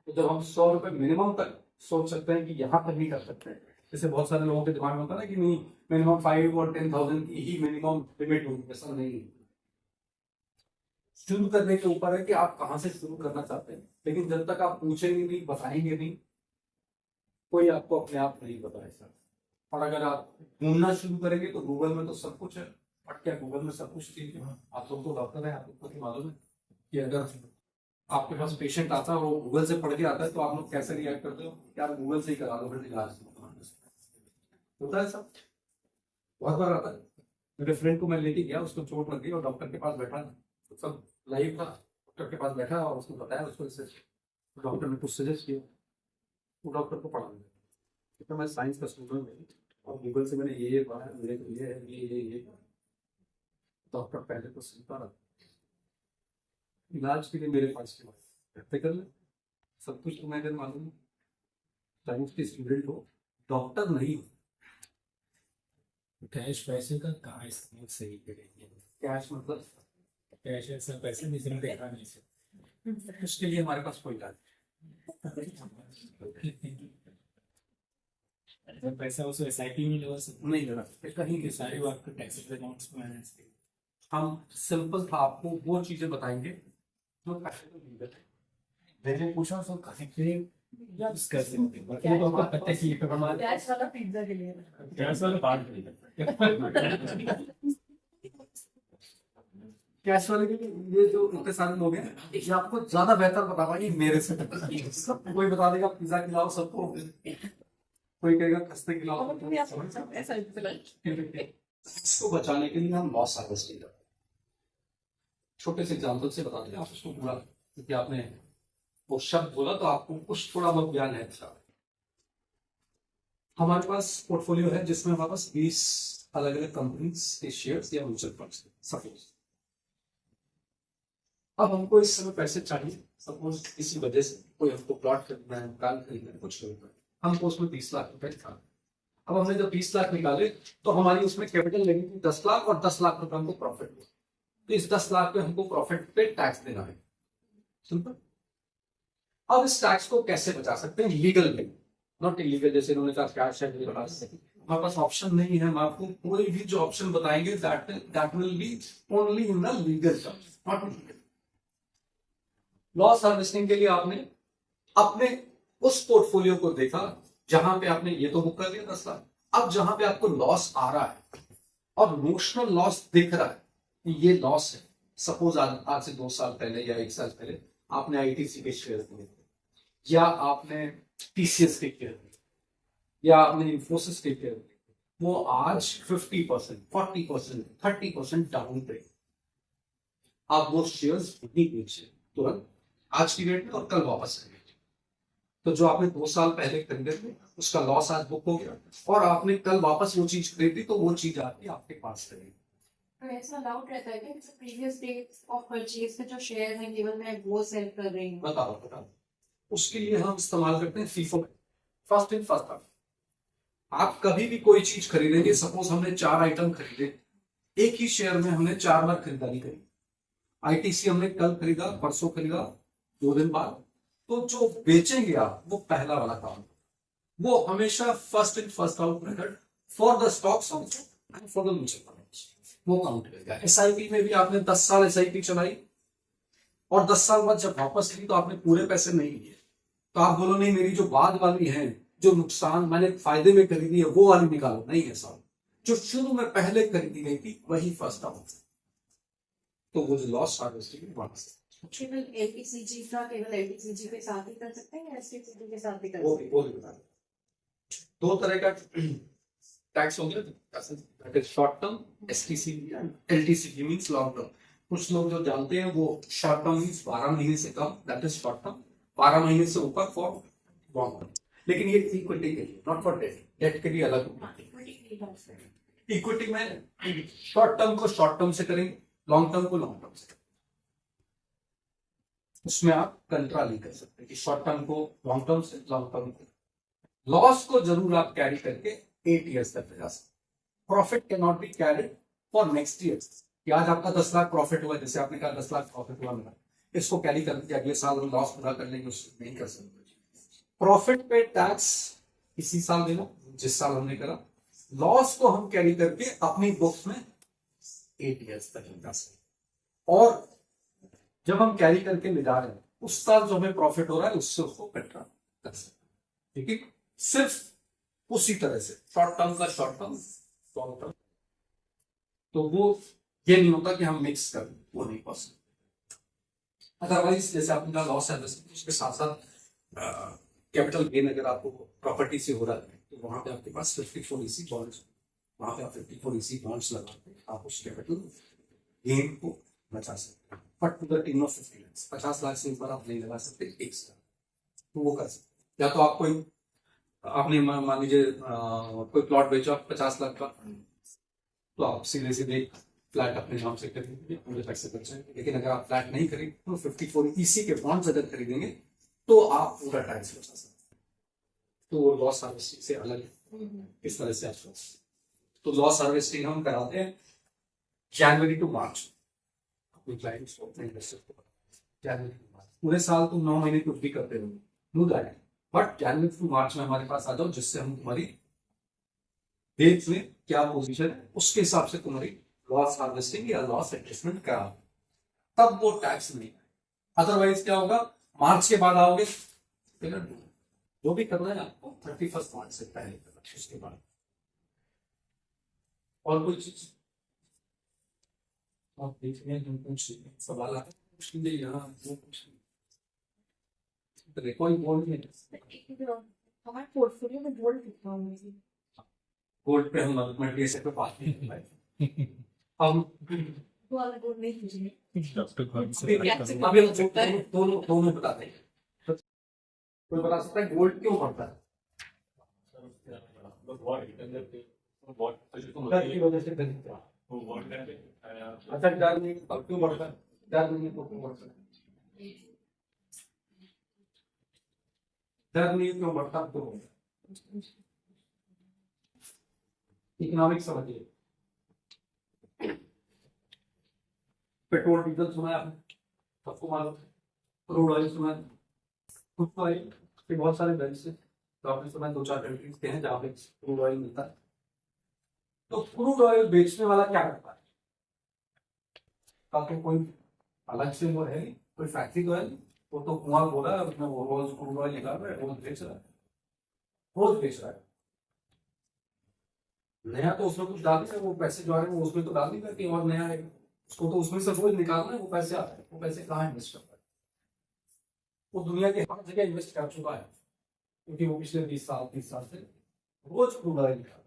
तो जब हम 100 रुपए मिनिमम तक सोच सकते हैं कि यहाँ तक भी कर सकते हैं, जैसे बहुत सारे लोगों के दिमाग में होता है ना कि नहीं मिनिमम 5 और 10,000 की ही मिनिमम लिमिट होगी, ऐसा नहीं है। शुरू करने के ऊपर है कि आप कहाँ से शुरू करना चाहते हैं, लेकिन जब तक आप पूछेंगे नहीं, बताएंगे नहीं, कोई आपको अपने आप नहीं बताएगा। और अगर आप ढूंढना शुरू करेंगे तो गूगल में तो सब कुछ है, बट क्या गूगल में सब कुछ ठीक है? आप लोग तो डॉक्टर है, आप लोग को मालूम है कि अगर आपके पास पेशेंट आता है और वो गूगल से पढ़ के आता है तो आप लोग कैसे रिएक्ट करते हो? क्या गूगल से ही करा दो फिर इलाज, होता है सब, बहुत बार आता है। मेरे फ्रेंड को मैं लेके गया, उसको चोट लग गई और डॉक्टर के पास बैठा, तो सब लाइव था, डॉक्टर के पास बैठा और उसको बताया, उसको इससे डॉक्टर ने कुछ सजेस्ट किया, वो डॉक्टर को पढ़ा दिया। तो मैं साइंस का स्टूडेंट हूँ और गूगल से मैंने ये पढ़ा, मेरे को ये है, ये डॉक्टर पहले तो सुनता रहा, इलाज के लिए मेरे पास के प्रैक्टिकल है, सब कुछ तुम्हें अगर मालूम है, साइंस के स्टूडेंट हो, डॉक्टर नहीं हो। कैश पैसे का कहाँ इस्तेमाल सही करेंगे? कैश मतलब कैश ऐसा पैसे जिसने देखा नहीं से उसके लिए हमारे पास कोई इलाज पैसा उस एसआईपी में लगा सकते नहीं लगा, कहीं कि के सारे वो आपके टैक्सेबल अमाउंट्स में आने से। हम सिंपल था, आपको वो चीजें बताएंगे जो पैसे को लीगल है। मैंने पूछा सो कहीं पे या डिस्कस करते हैं, बाकी तो आपको पता ही है हमारे गैस वाला पिज्जा के लिए गैस वाले बात नहीं कैश वाले के लिए ये जो इतने सारे लोग हैं, ये आपको ज्यादा बेहतर बता पाएंगे मेरे से। सब कोई बता देगा पिज्जा खिलाओ सबको, कोई कहेगा खस्ते खिलाओ। ऐसा इसको बचाने के लिए हम लॉस हार्वेस्टिंग करते हैं। छोटे से एग्जाम्पल से बताते हैं, आप उसको पूरा, क्योंकि आपने वो शब्द बोला तो आपको कुछ थोड़ा बहुत ज्ञान है। अच्छा, हमारे पास पोर्टफोलियो है जिसमें हमारे पास 20 अलग अलग कंपनीज के शेयर्स या म्यूचुअल फंड्स सपोज। अब हमको इस समय पैसे चाहिए, सपोज किसी वजह से कोई हमको प्लॉट खरीदना है, मकान खरीदना है, कुछ खरीदना है, हमको उसमें 20 लाख रुपए निकाले। अब हमने जब 20 लाख निकाले तो हमारी उसमें कैपिटल लगी थी 10 लाख और 10 लाख रुपए हमको प्रॉफिट हुआ। तो इस 10 लाख पे हमको प्रॉफिट पे टैक्स देना है, सिंपल। अब इस टैक्स को कैसे बचा सकते हैं? लीगल में, नॉट इलीगल। जैसे इन्होंने कहा कैश है मेरे पास, हमारे पास ऑप्शन नहीं है। हम आपको कोई भी जो ऑप्शन बताएंगे that will be only in the legal terms, not legal. Loss harvesting के लिए आपने अपने उस पोर्टफोलियो को देखा जहां पे आपने ये तो बुक कर लिया 10 लाख, अब जहां पे आपको लॉस आ रहा है और नोशनल लॉस दिख रहा है, ये लॉस है। सपोज आज से 2 साल पहले या 1 साल पहले आपने आईटीसी के शेयर दिए या आपने टीसीएस के शेयर दिए या आपने इंफोसिस के शेयर दिए, वो आज 50%, 40%, 30% डाउन पे आप वो शेयर्स नहीं बेचे तुरंत आज की डेट में और कल वापस आएंगे। तो जो आपने 2 साल पहले खरीदे थे उसका लॉस आज बुक हो गया और आपने कल वापस वो चीज खरीदी तो वो चीज आती आपके पास रहेगी। ऐसा डाउट रहता है कि प्रीवियस डेट ऑफ परचेज के जो शेयर हैं केवल मैं वो सेल कर रही हूँ। बताओ उसके लिए हम इस्तेमाल करते हैं FIFO, first in first out. आप कभी भी कोई चीज खरीदेंगे, सपोज हमने 4 आइटम खरीदे, एक ही शेयर में हमने 4 बार खरीदारी करी। आईटीसी हमने कल खरीदा, परसों खरीदा, 2 दिन बाद, तो जो बेचेंगे आप वो पहला वाला काम, वो हमेशा first in first out method for the stocks also and for the mutual funds वो काउंट करेगा। एसआईपी में भी आपने 10 साल एसआईपी चलाई, और 10 साल बाद जब वापस ली तो आपने पूरे पैसे नहीं लिए, तो आप बोलो नहीं मेरी जो बाद वाली है, जो नुकसान मैंने फायदे में खरीदी है वो वाली निकालो, नहीं है साहब, जो शुरू में पहले खरीदी गई थी वही फर्स्ट आउट। तो वो जो लॉस हार्वेस्टिंग केवल एलटीसीजी का केवल एलटीसीजी के साथ ही कर सकते हैं या एसटीसीजी के साथ भी कर वो सकते भी बता दें। दो तरह का टैक्स हो गया, short term STC and LTCG means long term. कुछ लोग जो जानते हैं वो शॉर्ट टर्म मींस 12 महीने से कम, दैट इज शॉर्ट टर्म, 12 महीने से ऊपर फॉर लॉन्ग टर्म। लेकिन ये इक्विटी के लिए, नॉट फॉर डेट, डेट के लिए अलग होगा। हैं? इक्विटी में शॉर्ट टर्म को शॉर्ट टर्म से करेंगे, लॉन्ग टर्म को लॉन्ग टर्म से करेंगे। उसमें आप कंट्रा नहीं कर सकते कि शॉर्ट टर्म को लॉन्ग टर्म से, लॉन्ग टर्म को। लॉस को जरूर आप कैरी करके 8 ईयर्स तक जा सकते। Profit can not be carried for next year. कि आज आपका 10 लाख प्रॉफिट हुआ, जैसे आपने कहा 10 लाख प्रॉफिट हुआ मेरा, इसको कैरी करके अगले साल हम लॉस पूरा कर लेंगे, उससे नहीं कर सकते। प्रॉफिट पे टैक्स इसी साल देना जिस साल हमने करा, लॉस को हम कैरी करके अपनी बुक्स में 8 ईयर्स तक लगा सकते। और जब हम कैरी करके ले जा रहे हैं उस साल जो हमें प्रॉफिट हो रहा है उससे उसको कटरा कर सकते, ठीक है। सिर्फ उसी तरह से शॉर्ट टर्म का शॉर्ट टर्म, लॉन्ग टर्म, तो वो ये नहीं होता कि हम मिक्स कर, वो नहीं पॉसिबल। अदरवाइज जैसे आपने कहा लॉस है, उसके साथ साथ कैपिटल गेन अगर आपको प्रॉपर्टी से हो रहा है तो वहां पे आपके पास 54EC बॉन्ड्स, वहां पे आप 54EC बॉन्ड्स लगा के आप उस कैपिटल गेन को बचा सकते हैं। But to the tune of 50 lakh, 50 lakh से ऊपर आप नहीं लगा सकते एक साल, तो वो कर सकते। या तो आप कोई, आपने मान लीजिए कोई प्लॉट बेचा 50 लाख का, तो आप सीधे सीधे फ्लैट अपने नाम से खरीदेंगे, पूरे पैसे बच जाएंगे। लेकिन अगर आप फ्लैट नहीं खरीदेंगे तो 54EC के बॉन्ड्स अगर खरीदेंगे तो आप पूरा टैक्स बचा सकते हैं। तो वो लॉस हार्वेस्टिंग से अलग है। इस तरह से आप, तो लॉस हार्वेस्टिंग हम कराते हैं जनवरी टू मार्च अपने क्लाइंट्स को, अपने इन्वेस्टर्स को। जनवरी टू मार्च पूरे साल तुम 9 महीने कुछ भी करते रहो, know that, but January to March में हमारे पास आ जाओ, जिससे हम तुम्हारी डेट में क्या पोजीशन है उसके हिसाब से तुम्हारी लॉस हार्वेस्टिंग या लॉस एडजस्टमेंट करा, तब वो टैक्स नहीं। अदरवाइज क्या होगा, मार्च के बाद आओगे, जो भी करना है आपको 31 मार्च से पहले करना, उसके बाद। और कोई चीज आप देखने में कुछ सवाल आता है, कुछ नहीं यहाँ वो कुछ नहीं, कोई बोल नहीं। हमारे पोर्टफोलियो में गोल्ड कितना होगा? गोल्ड पे हम अल्टीमेटली ऐसे पे बात नहीं भाई, हम वो वाला गोल्ड नहीं कीजिए। अभी हम दोनों बताते हैं। कोई बता सकता है गोल्ड क्यों बढ़ता है? डर की वजह से खरीदते हैं। अच्छा, डर नहीं तो क्यों बढ़ता है? डर नहीं तो क्यों बढ़ता है? डर नहीं क्यों बढ़ता है? तो इकोनॉमिक्स समझिए। पेट्रोल डीजल सुना है आपने, सबको मालूम है। क्रूड ऑयल सुना है, क्रूड ऑयल के बहुत सारे बेंच है, तो आपने सुना है 2-4 कंट्रीज के हैं जहाँ पे क्रूड ऑयल मिलता है। तो क्रूड ऑयल बेचने वाला क्या करता है? ताकि कोई अलग से वो है, कोई फैक्ट्री तो है, वो तो कुआं बोला है, उसमें वो रोज क्रूड ऑयल निकाल रहा है, रोज बेच रहा है, रोज बेच रहा है। नया तो उसमें कुछ डाल देगा, वो पैसे जो आ रहे हैं वो उसमें तो डाल देगा कि और नया है, उसको तो उसमें से रोज निकालना है, वो पैसे आते हैं, वो पैसे कहाँ इन्वेस्ट करता है? वो दुनिया के हर जगह इन्वेस्ट कर चुका है, क्योंकि वो पिछले 20 साल 30 साल से रोज क्रूड ऑयल निकाल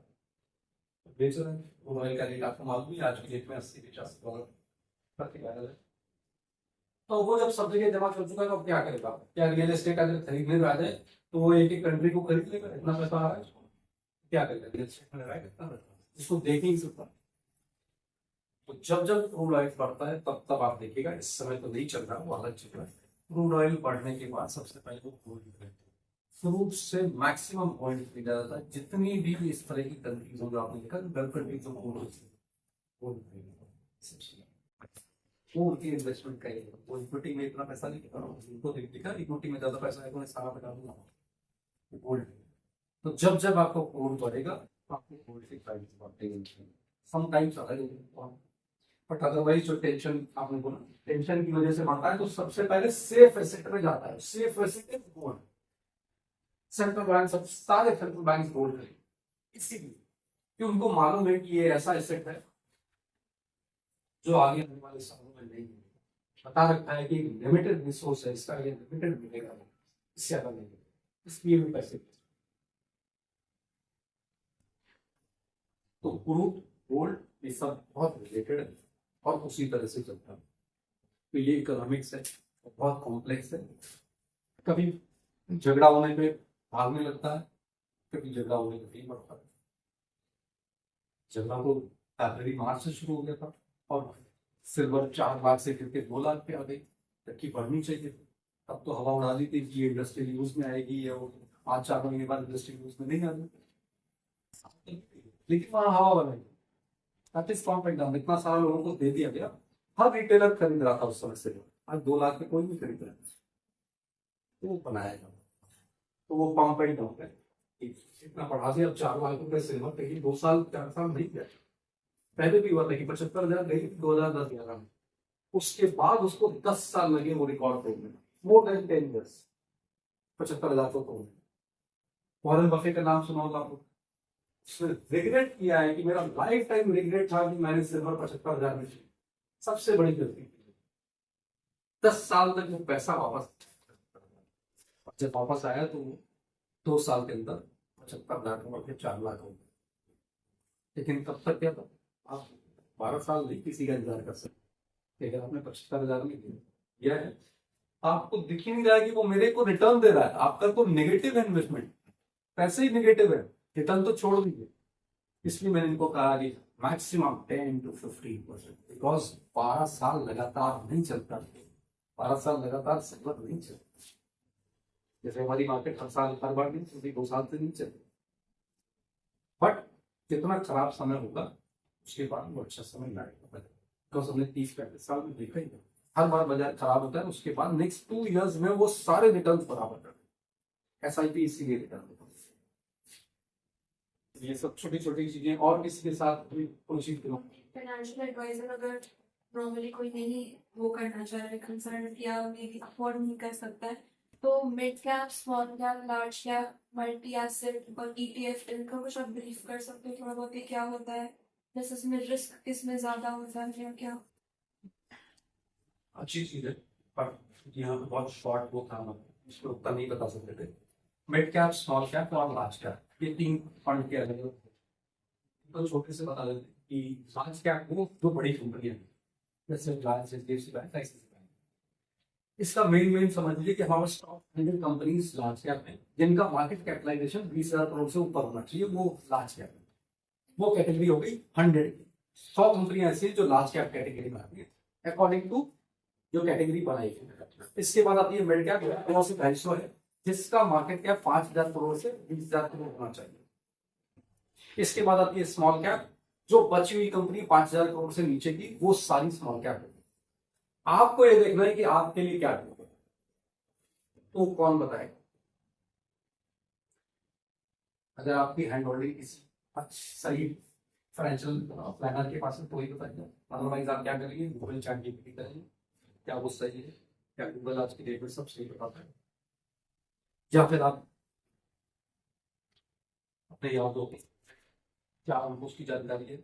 बेच रहे हैं। क्रूड ऑयल का रेट आपको मालूम है, आज की डेट में $80-85 प्रति बैरल है। तो वो जब सब जगह जमा कर चुका है तो क्या करेगा? क्या रियल एस्टेट अगर खरीदने में आ जाए तो वो एक कंट्री को खरीद लेगा? इतना पैसा आ रहा है, क्या करेगा? रियल एस्टेट में लगाएगा, इसको देख ही नहीं सकता। तो जब जब क्रूड ऑयल बढ़ता है तब तब आप देखिएगा, इस समय तो नहीं चल रहा, वो अलग चल रहा है। क्रूड ऑयल बढ़ने के बाद सबसे पहले वो गोल्ड खरीदते हैं। क्रूड से मैक्सिमम ऑयल खरीदा जाता है। जितनी भी इस तरह की कंट्रीज होंगी, आपने देखा गल्फ कंट्रीज की इन्वेस्टमेंट करेगा, वो इक्विटी में इतना पैसा नहीं करता, उनको दिखा इक्विटी में ज्यादा पैसा है तो सारा बता दूंगा गोल्ड। तो जब जब आपको गोल्ड बढ़ेगा तो आपको गोल्ड की प्राइस बढ़ेगी। समटाइम्स बट अदरवाइज जो टेंशन आपने बोला टेंशन की वजह से बढ़ता है, तो सबसे पहले सेफ एसेट में जाता है। Safe asset is gold. Central bank सब सारे सेंट्रल बैंक गोल्ड करेंगे, इसीलिए कि उनको मालूम है कि ये ऐसा एसेट है जो आगे आने वाले सालों में नहीं मिलेगा। बता रखा है कि लिमिटेड रिसोर्स है इसका, ये लिमिटेड मिलेगा, इससे ज्यादा नहीं मिलेगा, इसलिए भी पैसे। तो क्रूड गोल्ड ये सब बहुत रिलेटेड है और उसी तरह से चलता है। तो ये इकोनॉमिक्स है, बहुत कॉम्प्लेक्स है। कभी झगड़ा होने पे भागने लगता है, कभी झगड़ा होने पे नहीं बढ़ता है। झगड़ा तो फरवरी मार्च से शुरू हो गया था और सिल्वर 4 लाख से गिर के 2 लाख पे आ गई, जबकि बढ़नी चाहिए। अब तो हवा उड़ा दी थी कि इंडस्ट्रियल यूज में आएगी, या वो 5-4 महीने बाद इंडस्ट्रियल यूज में नहीं आ रही, लेकिन वहाँ हवा बनाई। एकदम इतना सारा लोगों को दे दिया गया, हर रिटेलर खरीद रहा था उस समय से। आज 2 लाख में कोई नहीं खरीद रहा, तो वो बनाया गया, तो वो पंप एंड डाउन है। इतना बढ़ा दिया, अब 4 लाख रुपए सिल्वर कहीं 2 साल 4 साल नहीं गया। पहले भी हुआ था कि 75,000 गई 2010-11 में, उसके बाद उसको 10 साल लगे वो रिकॉर्ड तोड़ने में, मोर देन 10 ईयर्स 75,000 को तोड़ने। वॉरेन बफे का नाम सुना होगा आपको, उसने रिग्रेट किया है कि मेरा लाइफ टाइम रिग्रेट था कि मैंने सिल्वर 75,000 में सबसे बड़ी गलती की। 10 साल तक वो पैसा वापस, जब वापस आया तो 2 साल के अंदर 75,000 का बढ़ के 4 लाख हो गया। लेकिन तब तक क्या था, आप 12 साल नहीं किसी का इंतजार कर सकते। अगर आपने 75,000 में किया है, आपको दिख ही नहीं रहा है कि वो मेरे को रिटर्न दे रहा है। आपका तो नेगेटिव है इन्वेस्टमेंट, पैसे ही नेगेटिव है, रिटर्न तो छोड़ दीजिए। इसलिए मैंने इनको कहा कि मैक्सिमम 10 to 15%, बिकॉज 12 साल लगातार नहीं चलता, 12 साल लगातार सिल्वर नहीं चलता। जैसे हमारी मार्केट हर साल हर बार नहीं चलती, 2 साल से नहीं चलती, बट जितना खराब समय होगा उसके बाद वो अच्छा समय लाएगा। बिकॉज हमने 30-35 साल में देखा ही है, हर बार बाजार खराब होता है, उसके बाद नेक्स्ट 2 इयर्स में वो सारे रिटर्न बराबर करते हैं। SIP इसीलिए रिटर्न देता है। ये सब छोटी छोटी चीजें, और किसी के साथ कोई चीज फाइनेंशियल एडवाइजर अगर नॉर्मली कोई नहीं वो करना चाह रहा है, कंसल्टेंट या मे अफोर्ड नहीं कर सकता है, तो mid cap, small cap, large cap, multi asset और ETF, इनका कुछ आप ब्रीफ कर सकते हो थोड़ा बहुत, ये क्या होता है, जैसे इसमें रिस्क किसमें ज्यादा होता है या क्या? अच्छी चीज है, पर यहाँ पे बहुत शॉर्ट वो था, इसको उतना नहीं बता सकते थे। मिड कैप, स्मॉल कैप और लार्ज कैप, ये 3 फंड के अलग तो छोटे से बता देते कि लार्ज कैप वो जो बड़ी कंपनियां हैं, जैसे Reliance, HDFC bank, ICICI bank, इसका मेन समझ लीजिए कि हमारे टॉप 100 कंपनीज लार्ज कैप में जिनका मार्केट कैपिटलाइजेशन 20,000 करोड़ से ऊपर होना चाहिए, वो लार्ज कैप है। वो कैटेगरी हो गई 100 कंपनियां ऐसी जो लार्ज कैप कैटेगरी में आती है अकॉर्डिंग टू जो कैटेगरी बनाई है। इसके बाद आती है मिड कैप, 2 से 250 है, जिसका मार्केट कैप 5,000 करोड़ से 20,000 करोड़ होना चाहिए। इसके बाद आती है स्मॉल कैप, जो बची हुई कंपनी 5,000 करोड़ से नीचे की, वो सारी स्मॉल कैप है। आपको ये देखना है कि आपके लिए क्या है, तो कौन बताएगा? अगर आपकी हैंड होल्डिंग किसी सही फाइनेंशियल प्लानर के पास है तो ही बताएगा, अदरवाइज आप क्या करेंगे, गूगल चैट जीपीटी करेंगे, क्या वो सही है, क्या गूगल आज की डेट में सब सही बताता है, या फिर आप अपने यादों की क्या उनको उसकी जानकारी है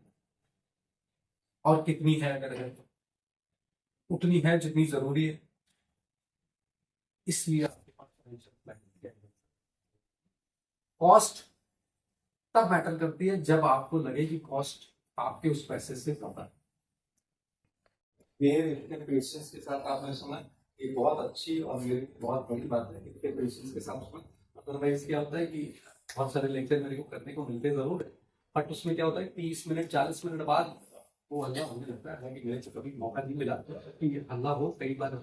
और कितनी है, अगर है उतनी है जितनी जरूरी है। इसलिए आपके पास फाइनेंशियल प्लानिंग है। कॉस्ट तब मैटर करती है जब आपको लगे कि कॉस्ट आपके उस पैसे से ज्यादा है। मेरे इतने पेशेंस के साथ आपने सुना, ये बहुत अच्छी और मेरी बहुत बड़ी बात है, इतने पेशेंस के साथ सुना। अदरवाइज क्या होता है कि बहुत सारे लेक्चर मेरे को करने को मिलते जरूर है, बट उसमें क्या होता है 30 मिनट 40 मिनट बाद वो हल्ला होने लगता है कि मेरे से कभी मौका नहीं मिला कि हल्ला हो। कई बार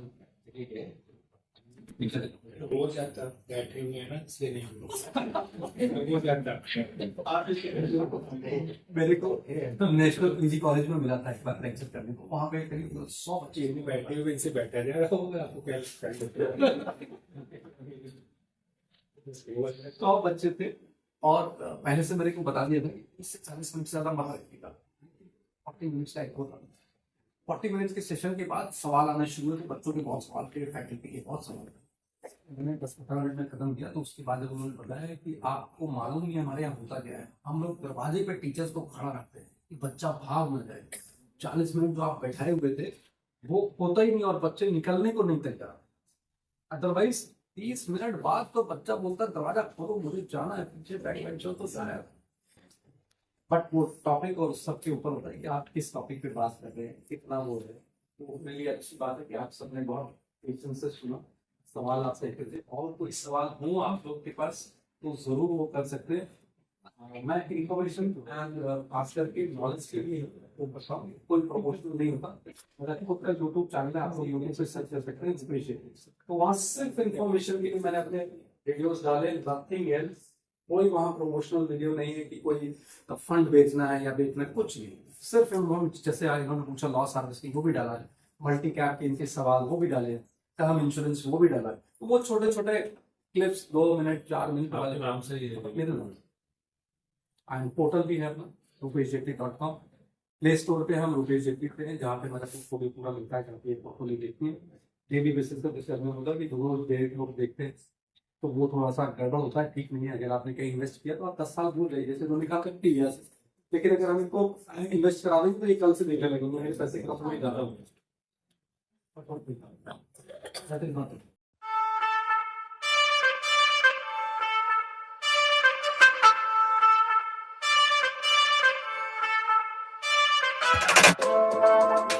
हो जाता बैठे हुए हैं ना, इसलिए नहीं हो जाता। मेरे को नेशनल पीजी कॉलेज में मिला था एक बार लेक्चर करने को, वहाँ पे करीब 100 बच्चे बैठे हुए इनसे बैठा जा रहा होगा, आपको क्या 100 बच्चे थे, और पहले से मेरे को बता दिया था कि इससे 40 मिनट से ज्यादा मना रखिएगा, 40 मिनट का एक होता। 40 मिनट के सेशन के बाद सवाल आना शुरू हुए, तो बच्चों के बहुत सवाल थे, फैकल्टी के बहुत सवाल थे। मैंने 10-15 मिनट में खत्म किया, तो उसके बाद जब उन्होंने बताया कि आपको मालूम नहीं है हमारे यहाँ होता क्या है, हम लोग दरवाजे पे टीचर्स को खड़ा रखते हैं कि बच्चा भाग न जाए। 40 मिनट जो आप बैठाए हुए थे वो होता ही नहीं, और बच्चे निकलने को नहीं तैयार। अदरवाइज 30 मिनट बाद तो बच्चा बोलता दरवाजा खोलो मुझे जाना है, पीछे बैक बेंचर तो जाए। बट वो टॉपिक और सबके ऊपर होता है कि आप किस टॉपिक पे बात कर रहे हैं, कितना वो है। तो मेरे लिए अच्छी बात है कि आप सबने बहुत पेशेंस से सुना, सवाल आप सही करते, और कोई सवाल हो आप लोग के पास तो जरूर वो कर सकते हैं। मैं इंफॉर्मेशन एंड खास करके नॉलेज के लिए वो बताऊँ, कोई प्रमोशन नहीं होता। मेरा खुद का यूट्यूब चैनल है, आप लोग यूट्यूब पे सर्च कर सकते हैं इंस्पिरेशन, तो वहाँ सिर्फ इंफॉर्मेशन के लिए मैंने अपने वीडियोस डाले, नथिंग एल्स। कोई वहाँ प्रमोशनल वीडियो नहीं है कि कोई फंड बेचना है या बेचना है, कुछ नहीं। सिर्फ इन्होंने जैसे आज इन्होंने पूछा लॉस हार्वेस्टिंग वो भी डाला है, मल्टी कैप के इनके सवाल वो भी डाले हैं, टर्म इंश्योरेंस वो भी डाला है। तो वो छोटे छोटे क्लिप्स 2 मिनट 4 मिनट वाले नाम से ये मेरे नाम एंड पोर्टल भी है अपना rupesh-jetty.com। प्ले स्टोर पे हम रुपेश जेटली पे हैं, जहाँ पे मेरा पोर्टफोलियो पूरा मिलता है, जहाँ पे पोर्टफोलियो देखते हैं डेली बेसिस पे। जैसे हमें होता है कि रोज डेढ़ लोग देखते हैं, तो वो थोड़ा सा गड़बड़ होता है, ठीक नहीं है। अगर आपने कहीं इन्वेस्ट किया तो आप 10 साल दूर रहिए, जैसे उन्होंने कहा 50 ईयर्स, लेकिन अगर हम इनको इन्वेस्ट करा देंगे तो ये कल से देखने लगेंगे मेरे पैसे का थोड़ा ज्यादा हो Thank you.